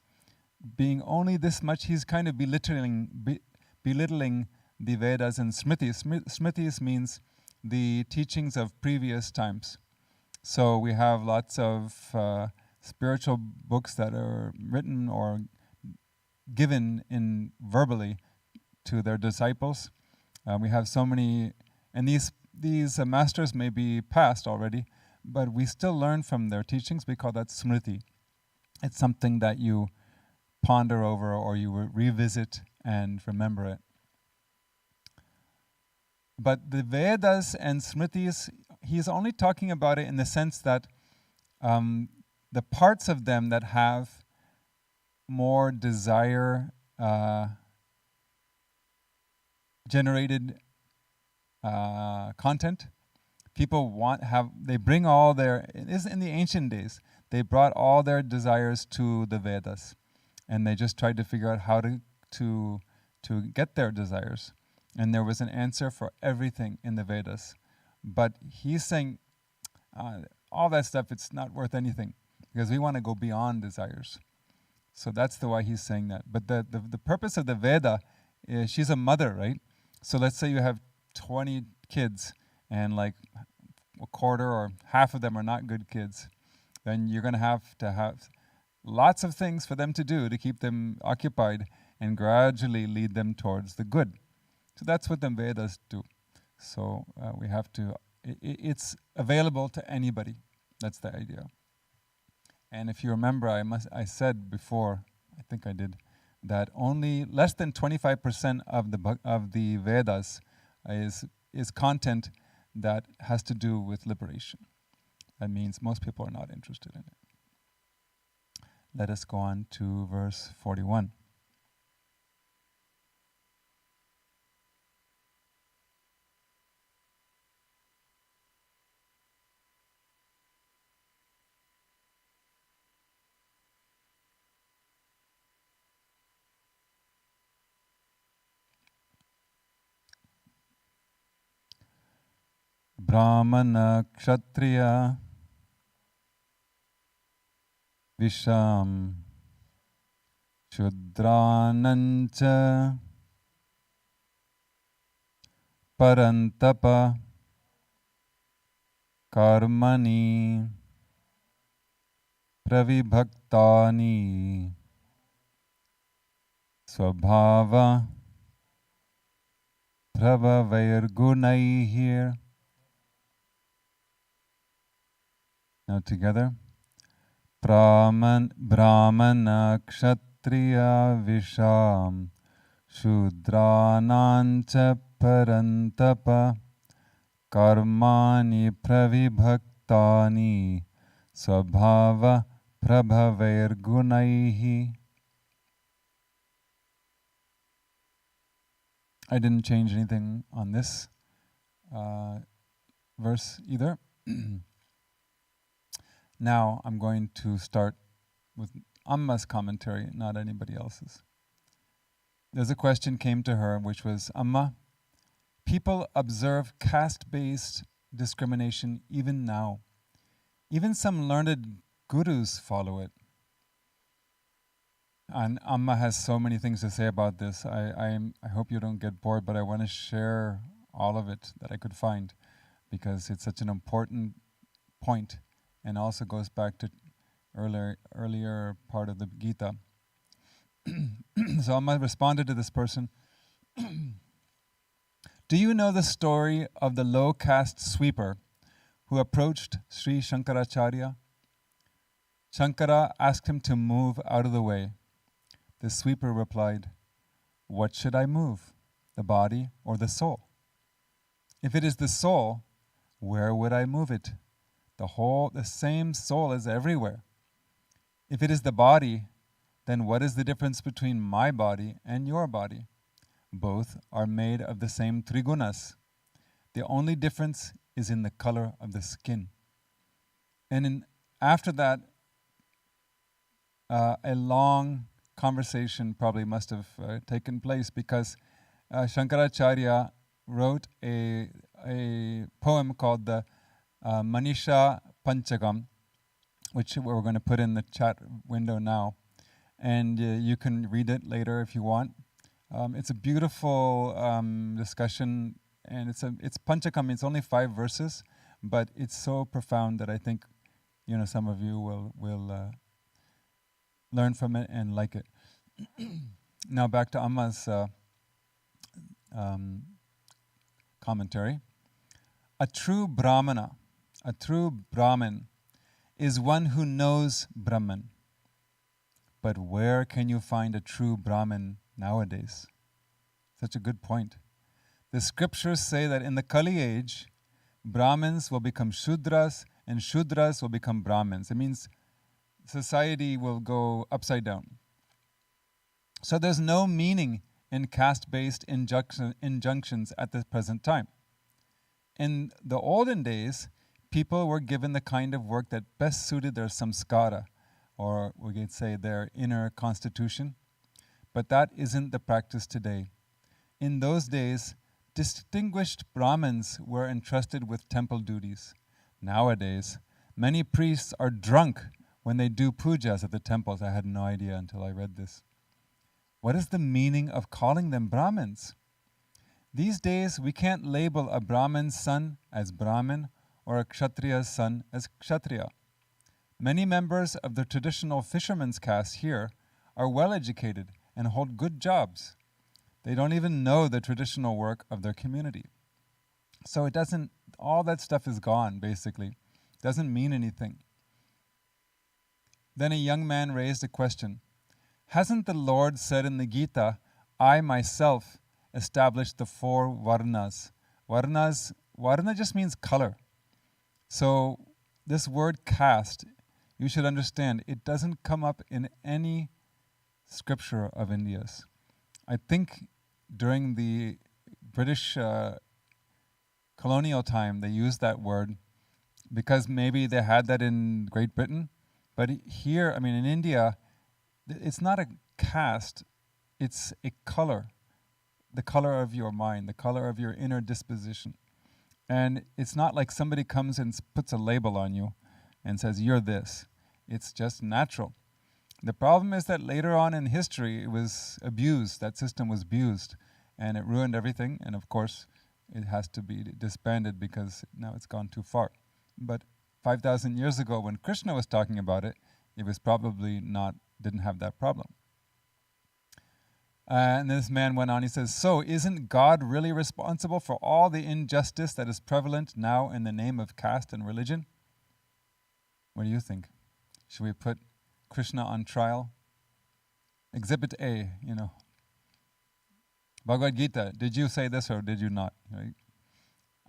being only this much, he's kind of belittling the Vedas and Smritis. Smritis means the teachings of previous times. So we have lots of spiritual books that are written or given in verbally to their disciples. We have so many, and these masters may be past already, but we still learn from their teachings. We call that smriti. It's something that you ponder over or you revisit and remember it. But the Vedas and Smritis, he's only talking about it in the sense that the parts of them that have more desire generated content, people they bring all their, this in the ancient days, they brought all their desires to the Vedas, and they just tried to figure out how to get their desires. And there was an answer for everything in the Vedas. But he's saying, all that stuff, it's not worth anything, because we want to go beyond desires. So that's the why he's saying that. But the purpose of the Veda is, she's a mother, right? So let's say you have 20 kids, and like a quarter or half of them are not good kids. Then you're going to have lots of things for them to do to keep them occupied and gradually lead them towards the good. So that's what the Vedas do. So we have to, it's available to anybody. That's the idea. And if you remember, I said before, I think I did, that only less than 25% of the Vedas is content that has to do with liberation. That means most people are not interested in it. Let us go on to verse 41. Brahmana Kshatriya Visham Shudranancha Parantapa Karmani Pravibhaktani Swabhava Prabhavairgunaihir. Now together. Brahmana Kshatriya Visham Shudranancha Parantapa Karmani Pravibhaktani Swabhava Prabhavairgunaihi. I didn't change anything on this verse either. Now I'm going to start with Amma's commentary, not anybody else's. There's a question came to her, which was, Amma, people observe caste-based discrimination even now. Even some learned gurus follow it. And Amma has so many things to say about this. I hope you don't get bored, but I want to share all of it that I could find, because it's such an important point, and also goes back to earlier part of the Gita. So Amma responded to this person. Do you know the story of the low caste sweeper who approached Sri Shankaracharya? Shankara asked him to move out of the way. The sweeper replied, what should I move, the body or the soul? If it is the soul, where would I move it? The same soul is everywhere. If it is the body, then what is the difference between my body and your body? Both are made of the same trigunas. The only difference is in the color of the skin. And after that, a long conversation probably must have taken place, because Shankaracharya wrote a poem called the Manisha Panchakam, which we're going to put in the chat window now. And you can read it later if you want. It's a beautiful discussion, and it's Panchakam. It's only 5 verses, but it's so profound that I think some of you will learn from it and like it. Now back to Amma's commentary. A true Brahmana, a true Brahmin, is one who knows Brahman. But where can you find a true Brahmin nowadays? Such a good point. The scriptures say that in the Kali age, Brahmins will become Shudras and Shudras will become Brahmins. It means society will go upside down. So there's no meaning in caste-based injunctions at the present time. In the olden days, people were given the kind of work that best suited their samskara, or we could say their inner constitution, but that isn't the practice today. In those days, distinguished Brahmins were entrusted with temple duties. Nowadays, many priests are drunk when they do pujas at the temples. I had no idea until I read this. What is the meaning of calling them Brahmins? These days, we can't label a Brahmin's son as Brahmin or a Kshatriya's son as Kshatriya. Many members of the traditional fisherman's caste here are well educated and hold good jobs. They don't even know the traditional work of their community. So it doesn't, all that stuff is gone, basically. It doesn't mean anything. Then a young man raised a question. Hasn't the Lord said in the Gita, I myself established the 4 varnas? Varna just means color. So this word caste, you should understand, it doesn't come up in any scripture of India's. I think during the British colonial time, they used that word because maybe they had that in Great Britain. But here, I mean, in India, it's not a caste, it's a color. The color of your mind, the color of your inner disposition. And it's not like somebody comes and puts a label on you and says, you're this. It's just natural. The problem is that later on in history, it was abused. That system was abused, and it ruined everything. And of course, it has to be disbanded because now it's gone too far. But 5,000 years ago, when Krishna was talking about it, it was probably didn't have that problem. And this man went on, he says, so isn't God really responsible for all the injustice that is prevalent now in the name of caste and religion? What do you think? Should we put Krishna on trial? Exhibit A, Bhagavad Gita, did you say this or did you not? Right?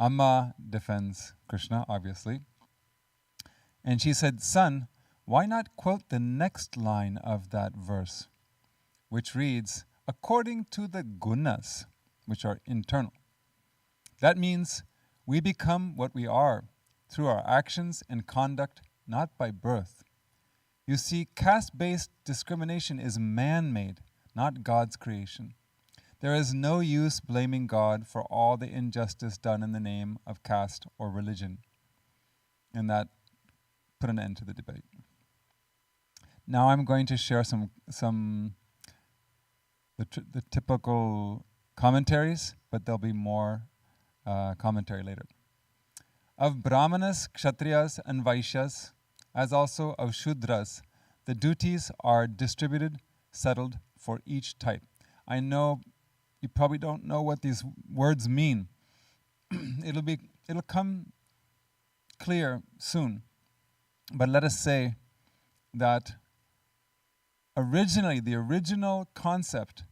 Amma defends Krishna, obviously. And she said, son, why not quote the next line of that verse, which reads, according to the gunas, which are internal. That means we become what we are through our actions and conduct, not by birth. You see, caste-based discrimination is man-made, not God's creation. There is no use blaming God for all the injustice done in the name of caste or religion. And that put an end to the debate. Now I'm going to share the typical commentaries, but there'll be more commentary later. Of Brahmanas, Kshatriyas, and Vaishyas, as also of Shudras, the duties are distributed, settled for each type. I know you probably don't know what these words mean. It'll come clear soon. But let us say that originally, the original concept,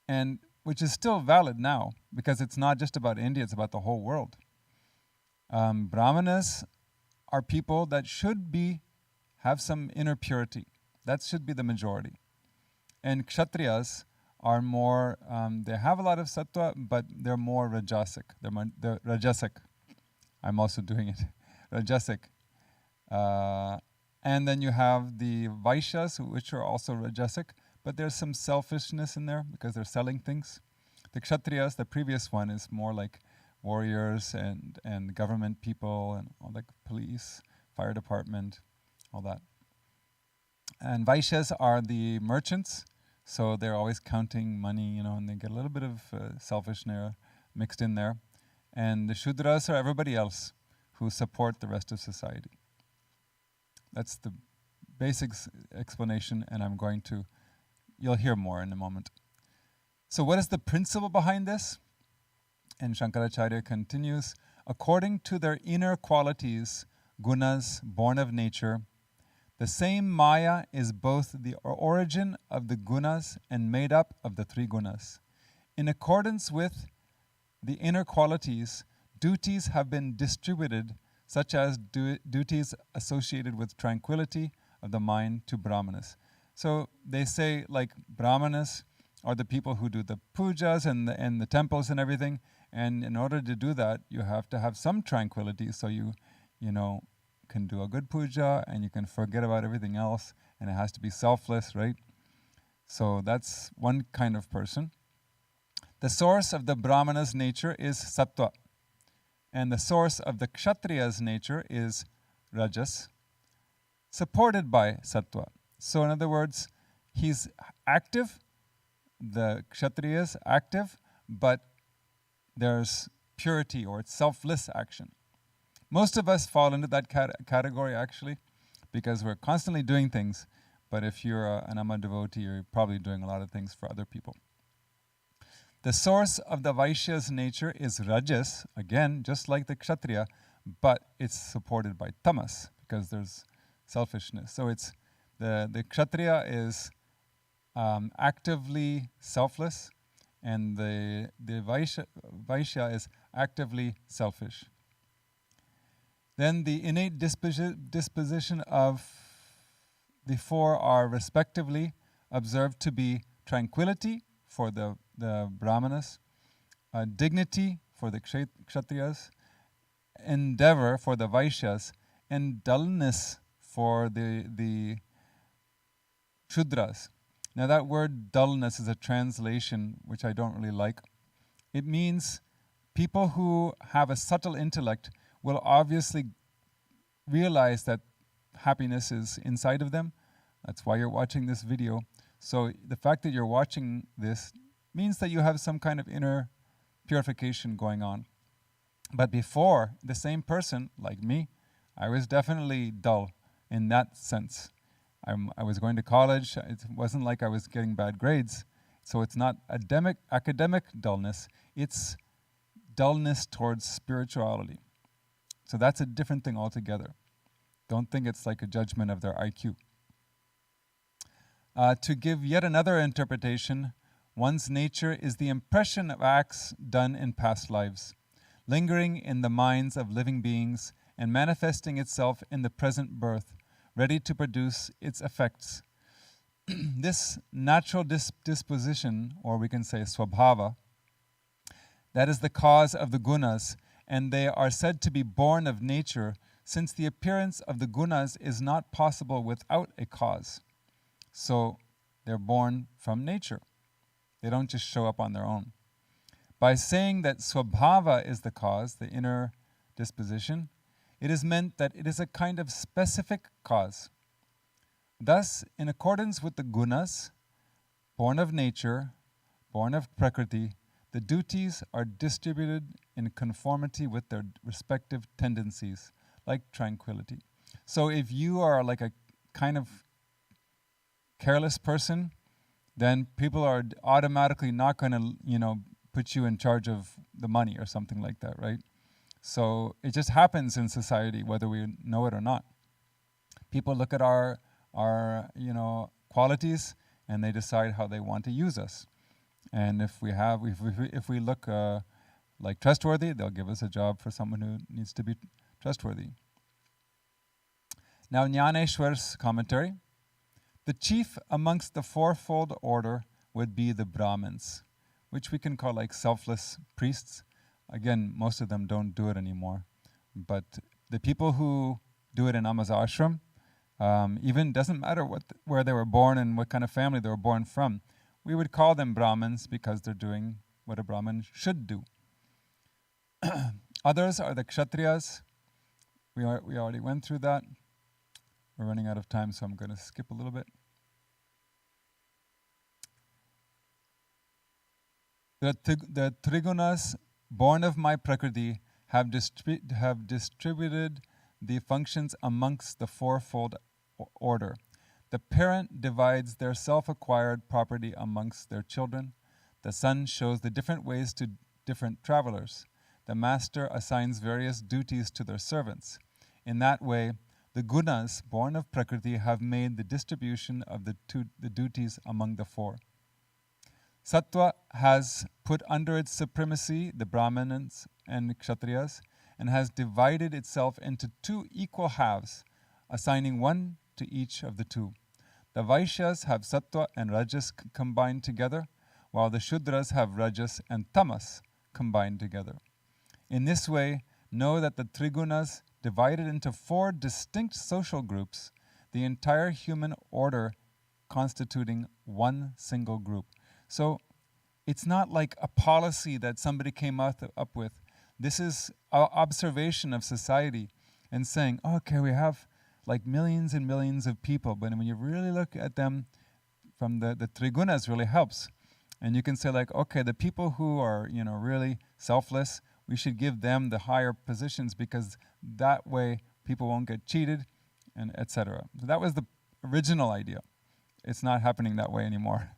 and which is still valid now, because it's not just about India, it's about the whole world. Brahmanas are people that should have some inner purity. That should be the majority. And Kshatriyas are more, they have a lot of sattva, but they're more rajasic. They're rajasic. I'm also doing it. Rajasic. And then you have the Vaishyas, which are also rajasic, but there's some selfishness in there because they're selling things. The Kshatriyas, the previous one, is more like warriors and government people and all like police, fire department, all that. And Vaishyas are the merchants, so they're always counting money, and they get a little bit of selfishness mixed in there. And the Shudras are everybody else who support the rest of society. That's the basic explanation, and you'll hear more in a moment. So what is the principle behind this? And Shankaracharya continues, according to their inner qualities, gunas, born of nature, the same Maya is both the origin of the gunas and made up of the 3 gunas. In accordance with the inner qualities, duties have been distributed, such as duties associated with tranquility, of the mind to brahmanas. So they say like brahmanas are the people who do the pujas and the temples and everything. And in order to do that, you have to have some tranquility. So you can do a good puja and you can forget about everything else. And it has to be selfless, right? So that's one kind of person. The source of the brahmana's nature is sattva. And the source of the kshatriya's nature is rajas, supported by sattva. So in other words, he's active, the kshatriya is active, but there's purity or selfless action. Most of us fall into that category actually, because we're constantly doing things, but if you're an Amma devotee, you're probably doing a lot of things for other people. The source of the Vaishya's nature is rajas, again, just like the kshatriya, but it's supported by tamas, because there's selfishness. So it's the kshatriya is actively selfless, and the Vaishya is actively selfish. Then the innate disposition of the four are respectively observed to be tranquility for the brahmanas, dignity for the kshatriyas, endeavor for the Vaishyas, and dullness for the Shudras. Now that word dullness is a translation which I don't really like. It means people who have a subtle intellect will obviously realize that happiness is inside of them. That's why you're watching this video. So the fact that you're watching this means that you have some kind of inner purification going on. But before, the same person, like me, I was definitely dull in that sense. I was going to college. It wasn't like I was getting bad grades. So it's not academic dullness. It's dullness towards spirituality. So that's a different thing altogether. Don't think it's like a judgment of their IQ. To give yet another interpretation, one's nature is the impression of acts done in past lives, lingering in the minds of living beings and manifesting itself in the present birth, ready to produce its effects. This natural disposition, or we can say swabhava, that is the cause of the gunas, and they are said to be born of nature, since the appearance of the gunas is not possible without a cause. So they're born from nature. They don't just show up on their own. By saying that swabhava is the cause, the inner disposition, it is meant that it is a kind of specific cause. Thus, in accordance with the gunas, born of nature, born of prakriti, the duties are distributed in conformity with their respective tendencies, like tranquility. So if you are like a kind of careless person, then people are automatically not going to, put you in charge of the money or something like that, right? So it just happens in society, whether we know it or not. People look at our qualities, and they decide how they want to use us. And if we look like trustworthy, they'll give us a job for someone who needs to be trustworthy. Now, Jnaneshwar's commentary. The chief amongst the fourfold order would be the Brahmins, which we can call like selfless priests. Again, most of them don't do it anymore. But the people who do it in Amma's ashram, even doesn't matter where they were born and what kind of family they were born from. We would call them Brahmins because they're doing what a Brahmin should do. Others are the Kshatriyas. We already went through that. We're running out of time, so I'm going to skip a little bit. The Trigunas, born of my Prakriti, have distributed the functions amongst the fourfold order. The parent divides their self-acquired property amongst their children. The son shows the different ways to different travelers. The master assigns various duties to their servants. In that way, the gunas, born of Prakriti, have made the distribution of the duties among the four. Sattva has put under its supremacy the Brahmanas and Kshatriyas, and has divided itself into two equal halves, assigning one to each of the two. The Vaishyas have Sattva and Rajas combined together, while the Shudras have Rajas and Tamas combined together. In this way, know that the Trigunas, divided into 4 distinct social groups, the entire human order constituting one single group. So it's not like a policy that somebody came up with. This is our observation of society and saying, okay, we have like millions and millions of people, but when you really look at them from the Trigunas really helps. And you can say like, okay, the people who are, really selfless, we should give them the higher positions because that way people won't get cheated, and etc. So that was the original idea. It's not happening that way anymore.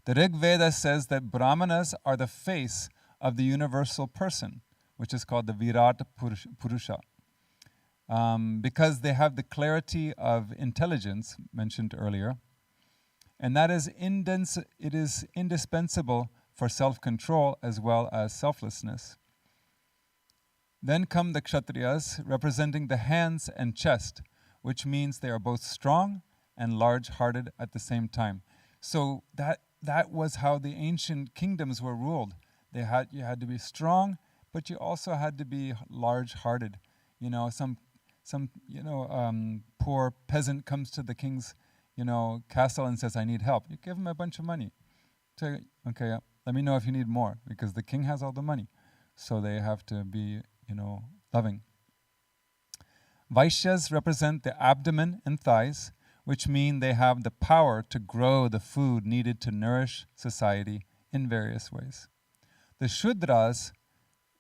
The Rig Veda says that Brahmanas are the face of the universal person, which is called the Virat Purusha. Because they have the clarity of intelligence mentioned earlier, and that is it is indispensable for self-control as well as selflessness. Then come the Kshatriyas, representing the hands and chest, which means they are both strong and large-hearted at the same time. So that was how the ancient kingdoms were ruled. You had to be strong, but you also had to be large-hearted. Some poor peasant comes to the king's, castle and says, "I need help." You give him a bunch of money. Say, okay, let me know if you need more, because the king has all the money. So they have to be, loving. Vaishyas represent the abdomen and thighs, which mean they have the power to grow the food needed to nourish society in various ways. The Shudras,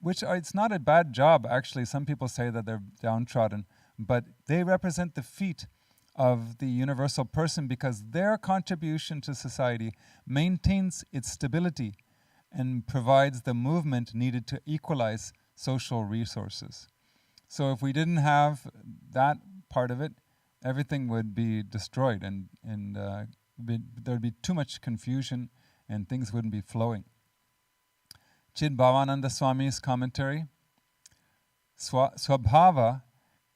it's not a bad job actually, some people say that they're downtrodden, but they represent the feet of the universal person because their contribution to society maintains its stability and provides the movement needed to equalize social resources. So if we didn't have that part of it, everything would be destroyed and there'd be too much confusion and things wouldn't be flowing. Chid Bhavananda Swami's commentary, Swabhava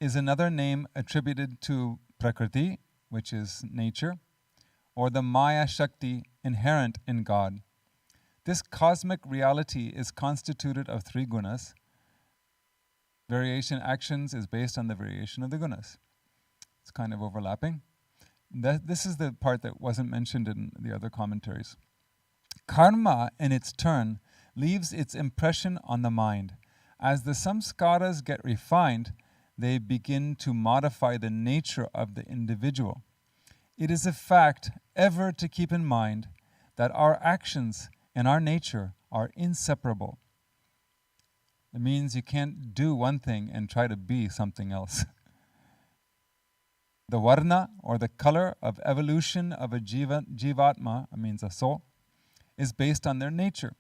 is another name attributed to Prakriti, which is nature, or the Maya Shakti inherent in God. This cosmic reality is constituted of 3 gunas. Variation actions is based on the variation of the gunas. It's kind of overlapping. This is the part that wasn't mentioned in the other commentaries. Karma, in its turn, leaves its impression on the mind. As the samskaras get refined, they begin to modify the nature of the individual. It is a fact ever to keep in mind that our actions and our nature are inseparable. It means you can't do one thing and try to be something else. The varna, or the color of evolution of a jivatma, means a soul, is based on their nature.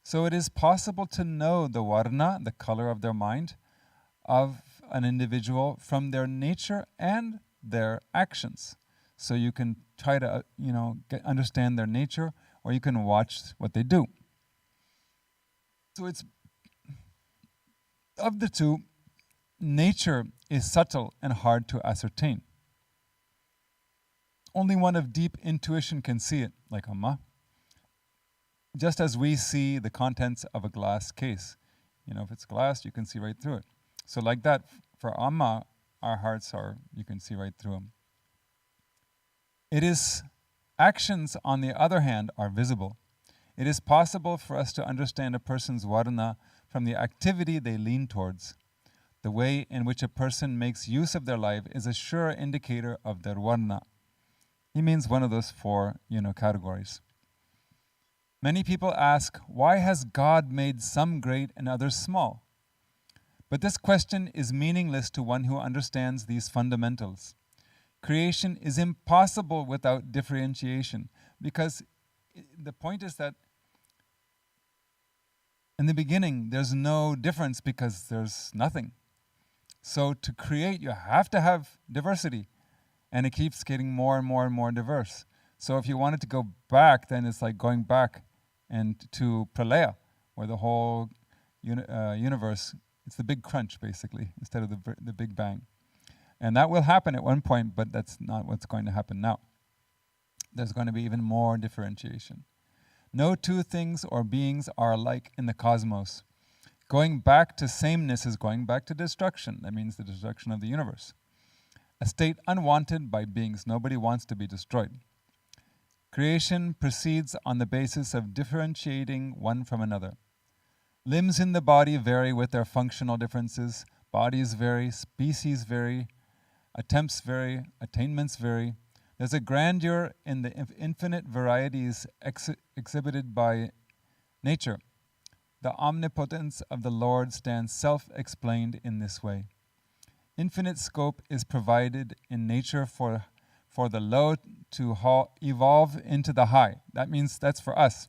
So it is possible to know the varna, the color of their mind, of an individual from their nature and their actions. So you can try to, understand their nature, or you can watch what they do. So it's, of the two, nature is subtle and hard to ascertain. Only one of deep intuition can see it, like Amma. Just as we see the contents of a glass case. If it's glass, you can see right through it. So like that, for Amma, our hearts you can see right through them. It is actions, on the other hand, are visible. It is possible for us to understand a person's varna from the activity they lean towards. The way in which a person makes use of their life is a sure indicator of their varna. He means one of those 4, categories. Many people ask, why has God made some great and others small? But this question is meaningless to one who understands these fundamentals. Creation is impossible without differentiation, because the point is that in the beginning there's no difference because there's nothing. So to create, you have to have diversity, and it keeps getting more and more and more diverse. So if you wanted to go back, then it's like going back and to Pralaya, where the whole universe, it's the big crunch basically, instead of the big bang. And that will happen at one point, but that's not what's going to happen now. There's going to be even more differentiation. No two things or beings are alike in the cosmos. Going back to sameness is going back to destruction. That means the destruction of the universe. A state unwanted by beings. Nobody wants to be destroyed. Creation proceeds on the basis of differentiating one from another. Limbs in the body vary with their functional differences. Bodies vary, species vary, attempts vary, attainments vary. There's a grandeur in the infinite varieties exhibited by nature. The omnipotence of the Lord stands self-explained in this way. Infinite scope is provided in nature for the low to evolve into the high. That means that's for us.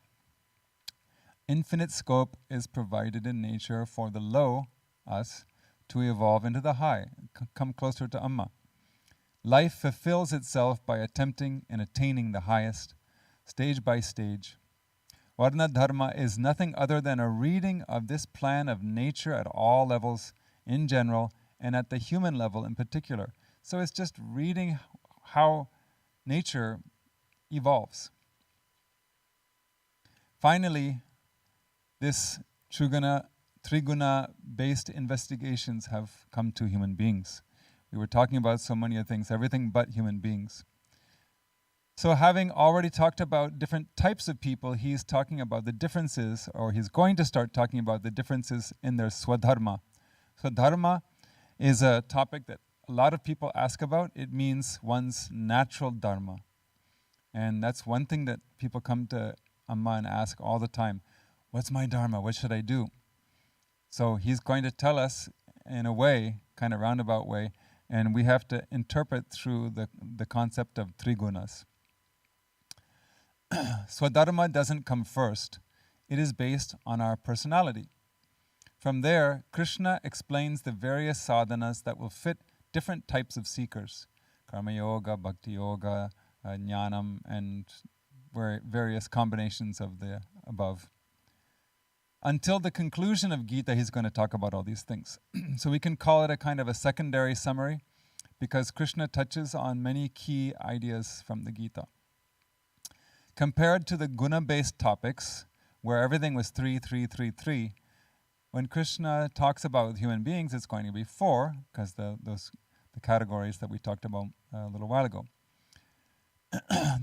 Infinite scope is provided in nature for the low, us, to evolve into the high. Come closer to Amma. Life fulfills itself by attempting and attaining the highest, stage by stage. Varna Dharma is nothing other than a reading of this plan of nature at all levels in general and at the human level in particular. So it's just reading how nature evolves. Finally, this Triguna-based investigations have come to human beings. We were talking about so many other things, everything but human beings. So having already talked about different types of people, he's talking about the differences, or he's going to start talking about the differences in their swadharma. Swadharma is a topic that a lot of people ask about. It means one's natural dharma. And that's one thing that people come to Amma and ask all the time. What's my dharma? What should I do? So he's going to tell us in a way, kind of roundabout way, and we have to interpret through the concept of trigunas. Swadharma doesn't come first. It is based on our personality. From there, Krishna explains the various sadhanas that will fit different types of seekers. Karma yoga, bhakti yoga, jnanam, and various combinations of the above. Until the conclusion of Gita, he's going to talk about all these things. So we can call it a kind of a secondary summary because Krishna touches on many key ideas from the Gita. Compared to the guna-based topics, where everything was 3, 3, 3, 3, when Krishna talks about human beings, it's going to be 4, because the categories that we talked about a little while ago.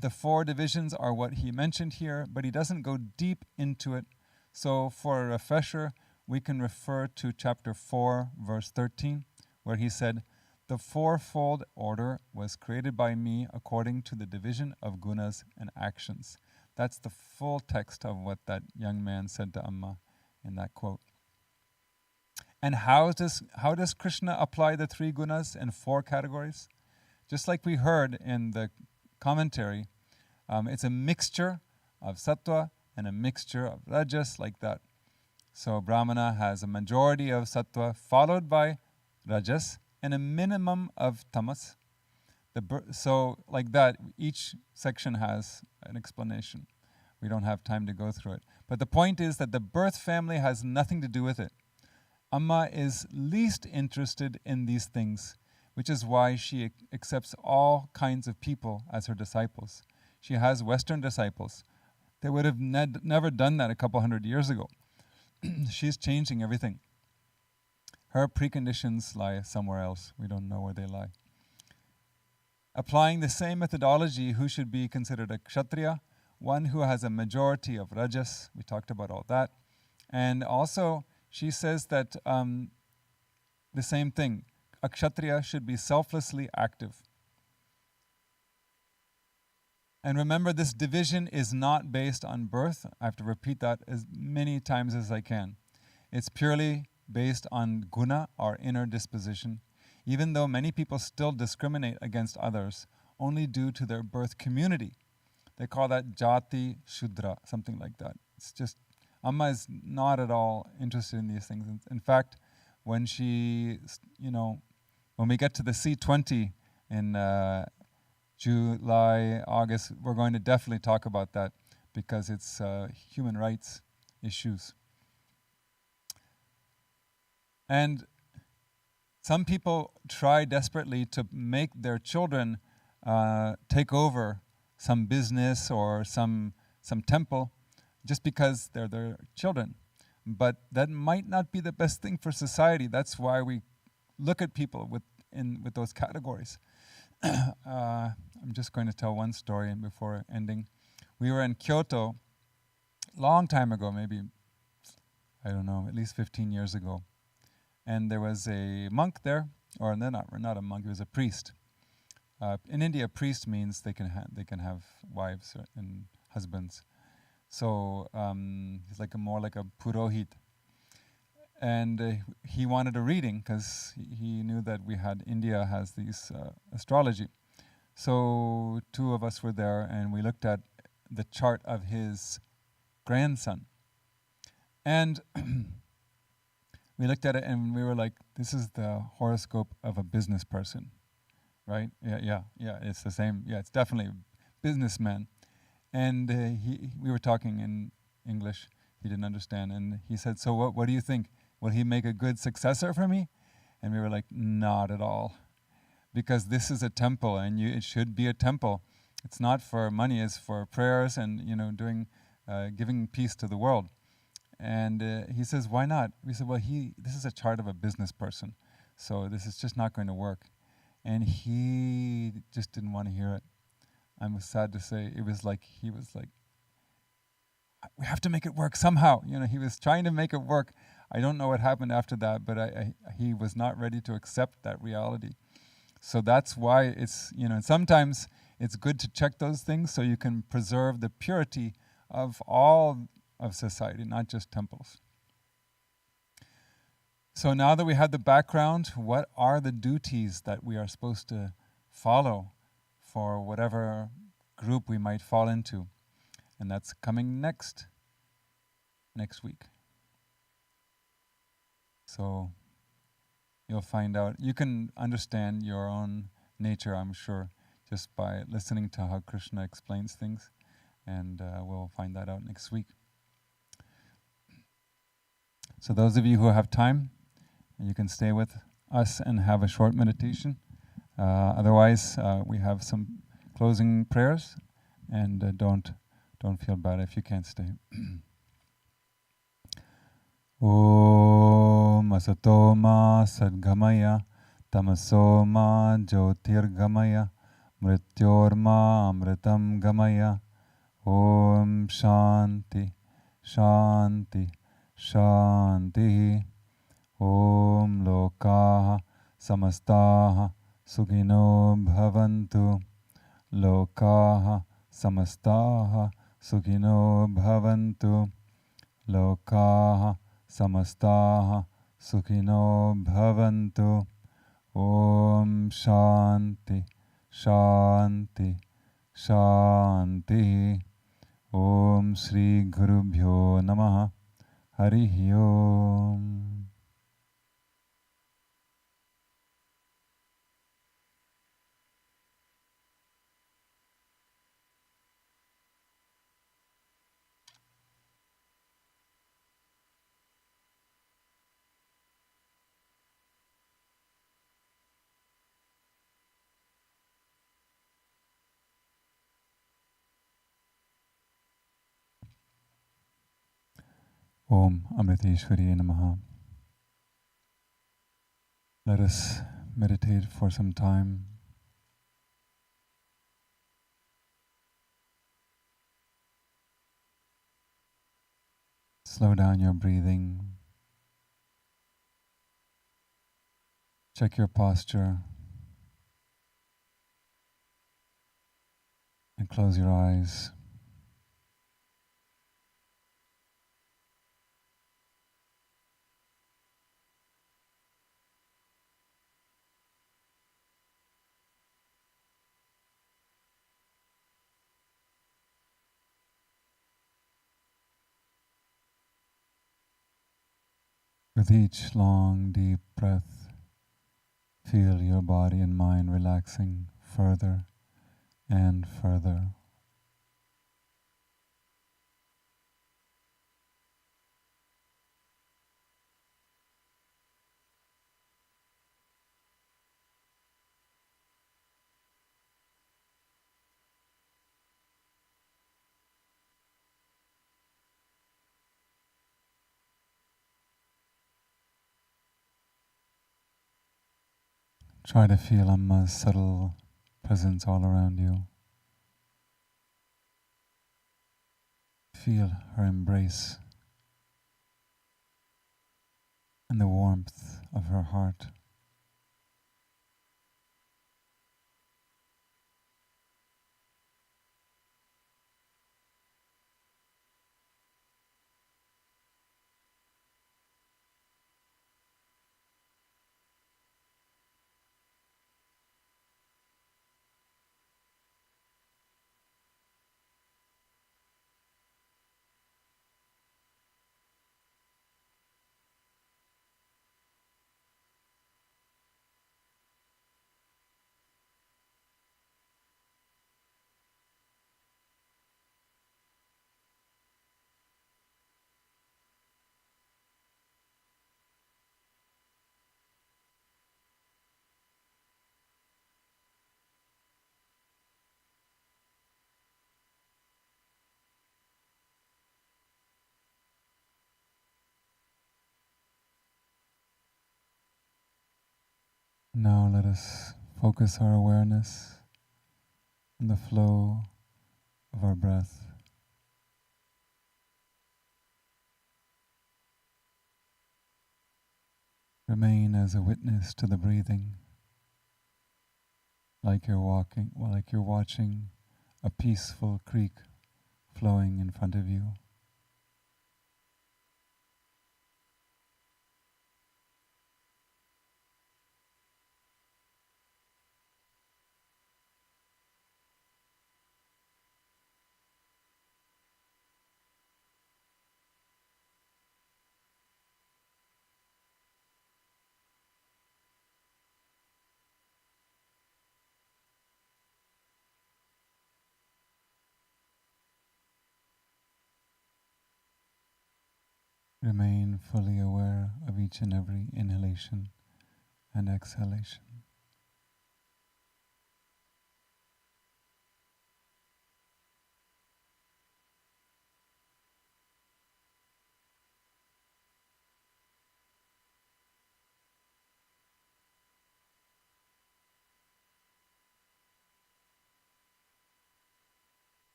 The 4 divisions are what he mentioned here, but he doesn't go deep into it. So for a refresher, we can refer to chapter 4, verse 13, where he said, "The fourfold order was created by me according to the division of gunas and actions." That's the full text of what that young man said to Amma in that quote. And how does Krishna apply the 3 gunas and 4 categories? Just like we heard in the commentary, it's a mixture of sattva and a mixture of rajas, like that. So Brahmana has a majority of sattva followed by rajas and a minimum of tamas. So like that, each section has an explanation. We don't have time to go through it. But the point is that the birth family has nothing to do with it. Amma is least interested in these things, which is why she accepts all kinds of people as her disciples. She has Western disciples. They would have never done that a couple hundred years ago. She's changing everything. Her preconditions lie somewhere else. We don't know where they lie. Applying the same methodology, who should be considered a kshatriya? One who has a majority of rajas. We talked about all that. And also, she says that the same thing. A kshatriya should be selflessly active. And remember, this division is not based on birth. I have to repeat that as many times as I can. It's purely based on guna, our inner disposition, even though many people still discriminate against others only due to their birth community. They call that jati shudra, something like that. It's just, Amma is not at all interested in these things. In fact, when she, when we get to the C20 in July, August, we're going to definitely talk about that because it's human rights issues. And Some people try desperately to make their children take over some business or some temple just because they're their children. But that might not be the best thing for society. That's why we look at people with those categories. I'm just going to tell one story before ending. We were in Kyoto long time ago, maybe, I don't know, at least 15 years ago. And there was a monk there, or not a monk, he was a priest. In India, priest means they can have wives and husbands. So he's more like a purohit. And he wanted a reading because he knew that India has these astrology. So 2 of us were there and we looked at the chart of his grandson. And we looked at it and we were like, this is the horoscope of a business person, right? Yeah, it's the same. Yeah, it's definitely a businessman. And we were talking in English. He didn't understand. And he said, so what do you think? Will he make a good successor for me? And we were like, not at all. Because this is a temple and it should be a temple. It's not for money, it's for prayers and, giving peace to the world. And he says, why not? We said, well, this is a chart of a business person. So this is just not going to work. And he just didn't want to hear it. I'm sad to say, he was like, we have to make it work somehow. He was trying to make it work. I don't know what happened after that, but he was not ready to accept that reality. So that's why it's, and sometimes it's good to check those things so you can preserve the purity of all of society, not just temples. So now that we have the background, what are the duties that we are supposed to follow for whatever group we might fall into? And that's coming next week. So you'll find out. You can understand your own nature, I'm sure, just by listening to how Krishna explains things. And we'll find that out next week. So those of you who have time, you can stay with us and have a short meditation. Otherwise, we have some closing prayers, and don't feel bad if you can't stay. Om Asato Ma Sadgamaya Tamaso Ma Jyotirgamaya Mrityor Ma Amritam Gamaya. Om Shanti Shanti Shanti. Om Lokaha Samastaha Sukhino Bhavantu. Lokaha Samastaha Sukhino Bhavantu. Lokaha Samastaha Sukhino Bhavantu. Om Shanti Shanti Shanti. Om Sri Gurubhyo Namaha. Harihi Om. Om Amriteshwari Namaha. Let us meditate for some time. Slow down your breathing. Check your posture. And close your eyes. With each long, deep breath, feel your body and mind relaxing further and further. Try to feel Amma's subtle presence all around you. Feel her embrace and the warmth of her heart. Now let us focus our awareness on the flow of our breath. Remain as a witness to the breathing, like you're watching a peaceful creek flowing in front of you. Remain fully aware of each and every inhalation and exhalation.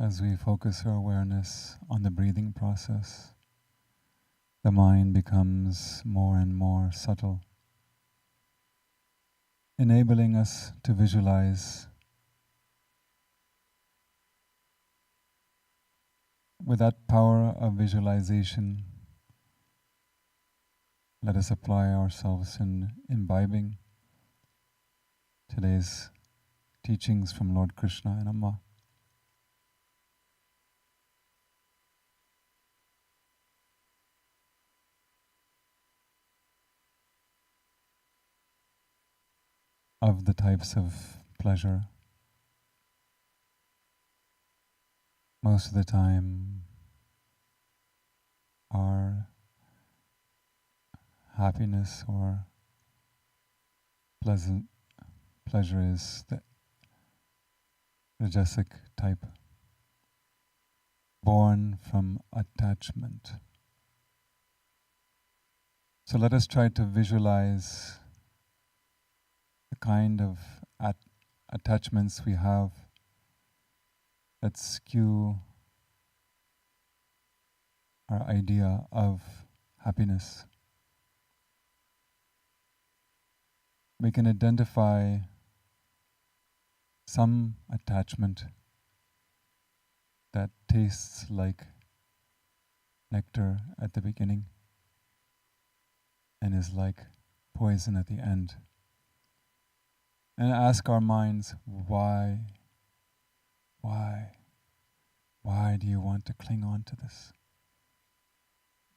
As we focus our awareness on the breathing process, the mind becomes more and more subtle, enabling us to visualize. With that power of visualization, let us apply ourselves in imbibing today's teachings from Lord Krishna and Amma. Of the types of pleasure, most of the time our happiness or pleasant pleasure is the rajasic type, born from attachment. So let us try to visualize the kind of attachments we have that skew our idea of happiness. We can identify some attachment that tastes like nectar at the beginning and is like poison at the end. And ask our minds, why do you want to cling on to this?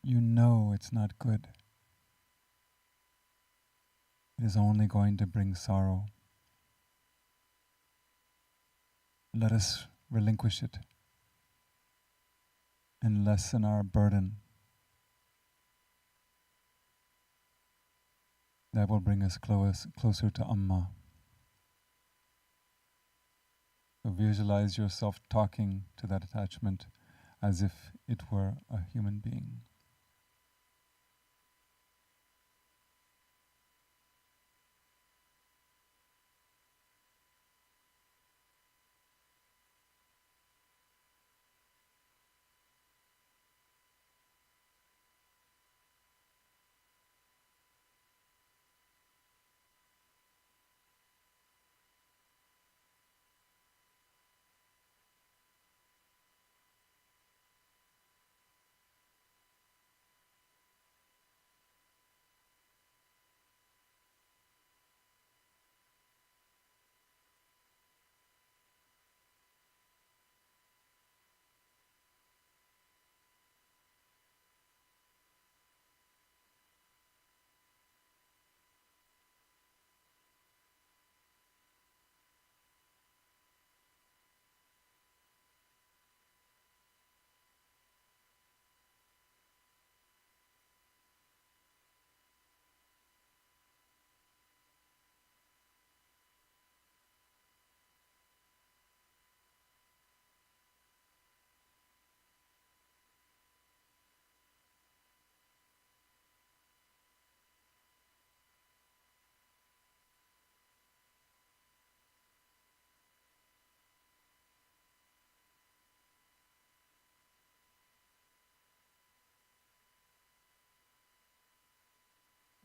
You know it's not good. It is only going to bring sorrow. Let us relinquish it and lessen our burden. That will bring us closer to Amma. So visualize yourself talking to that attachment as if it were a human being.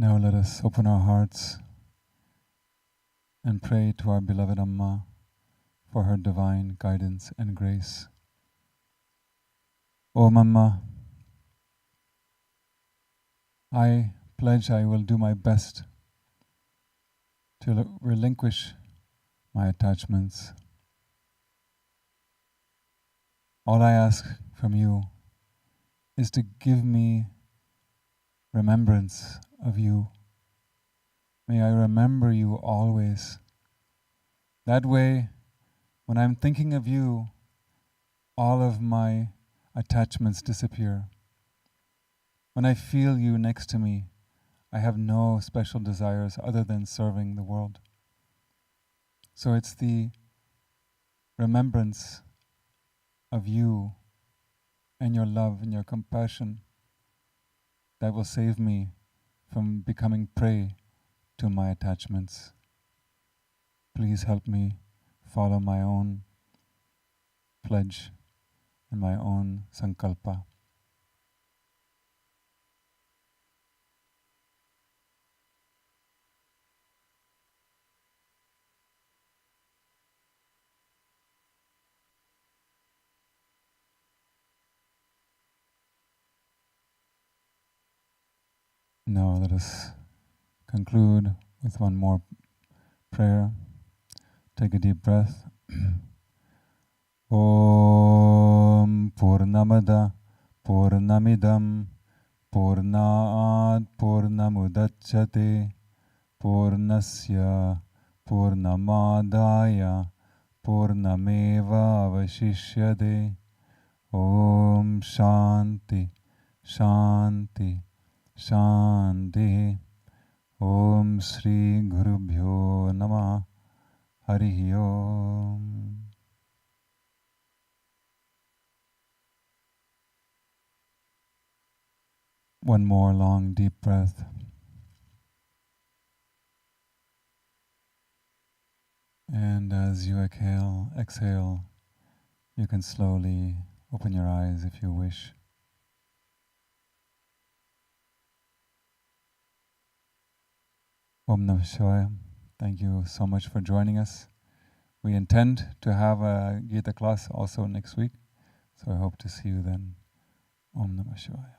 Now let us open our hearts and pray to our beloved Amma for her divine guidance and grace. O Amma, I pledge I will do my best to relinquish my attachments. All I ask from you is to give me remembrance of you. May I remember you always. That way, when I'm thinking of you, all of my attachments disappear. When I feel you next to me, I have no special desires other than serving the world. So it's the remembrance of you and your love and your compassion that will save me from becoming prey to my attachments. Please help me follow my own pledge and my own sankalpa. Now let us conclude with one more prayer. Take a deep breath. Om Purnamada Purnamidam Purnat Purnamudachyate Purnasya Purnamadaya Purnameva Avashishyate. Om Shanti Shanti Shanti. Om Sri Gurubhyo Namah. Harihi Om. One more long deep breath. And as you exhale, you can slowly open your eyes if you wish. Om Namah Shivaya. Thank you so much for joining us. We intend to have a Gita class also next week, so I hope to see you then. Om Namah Shivaya.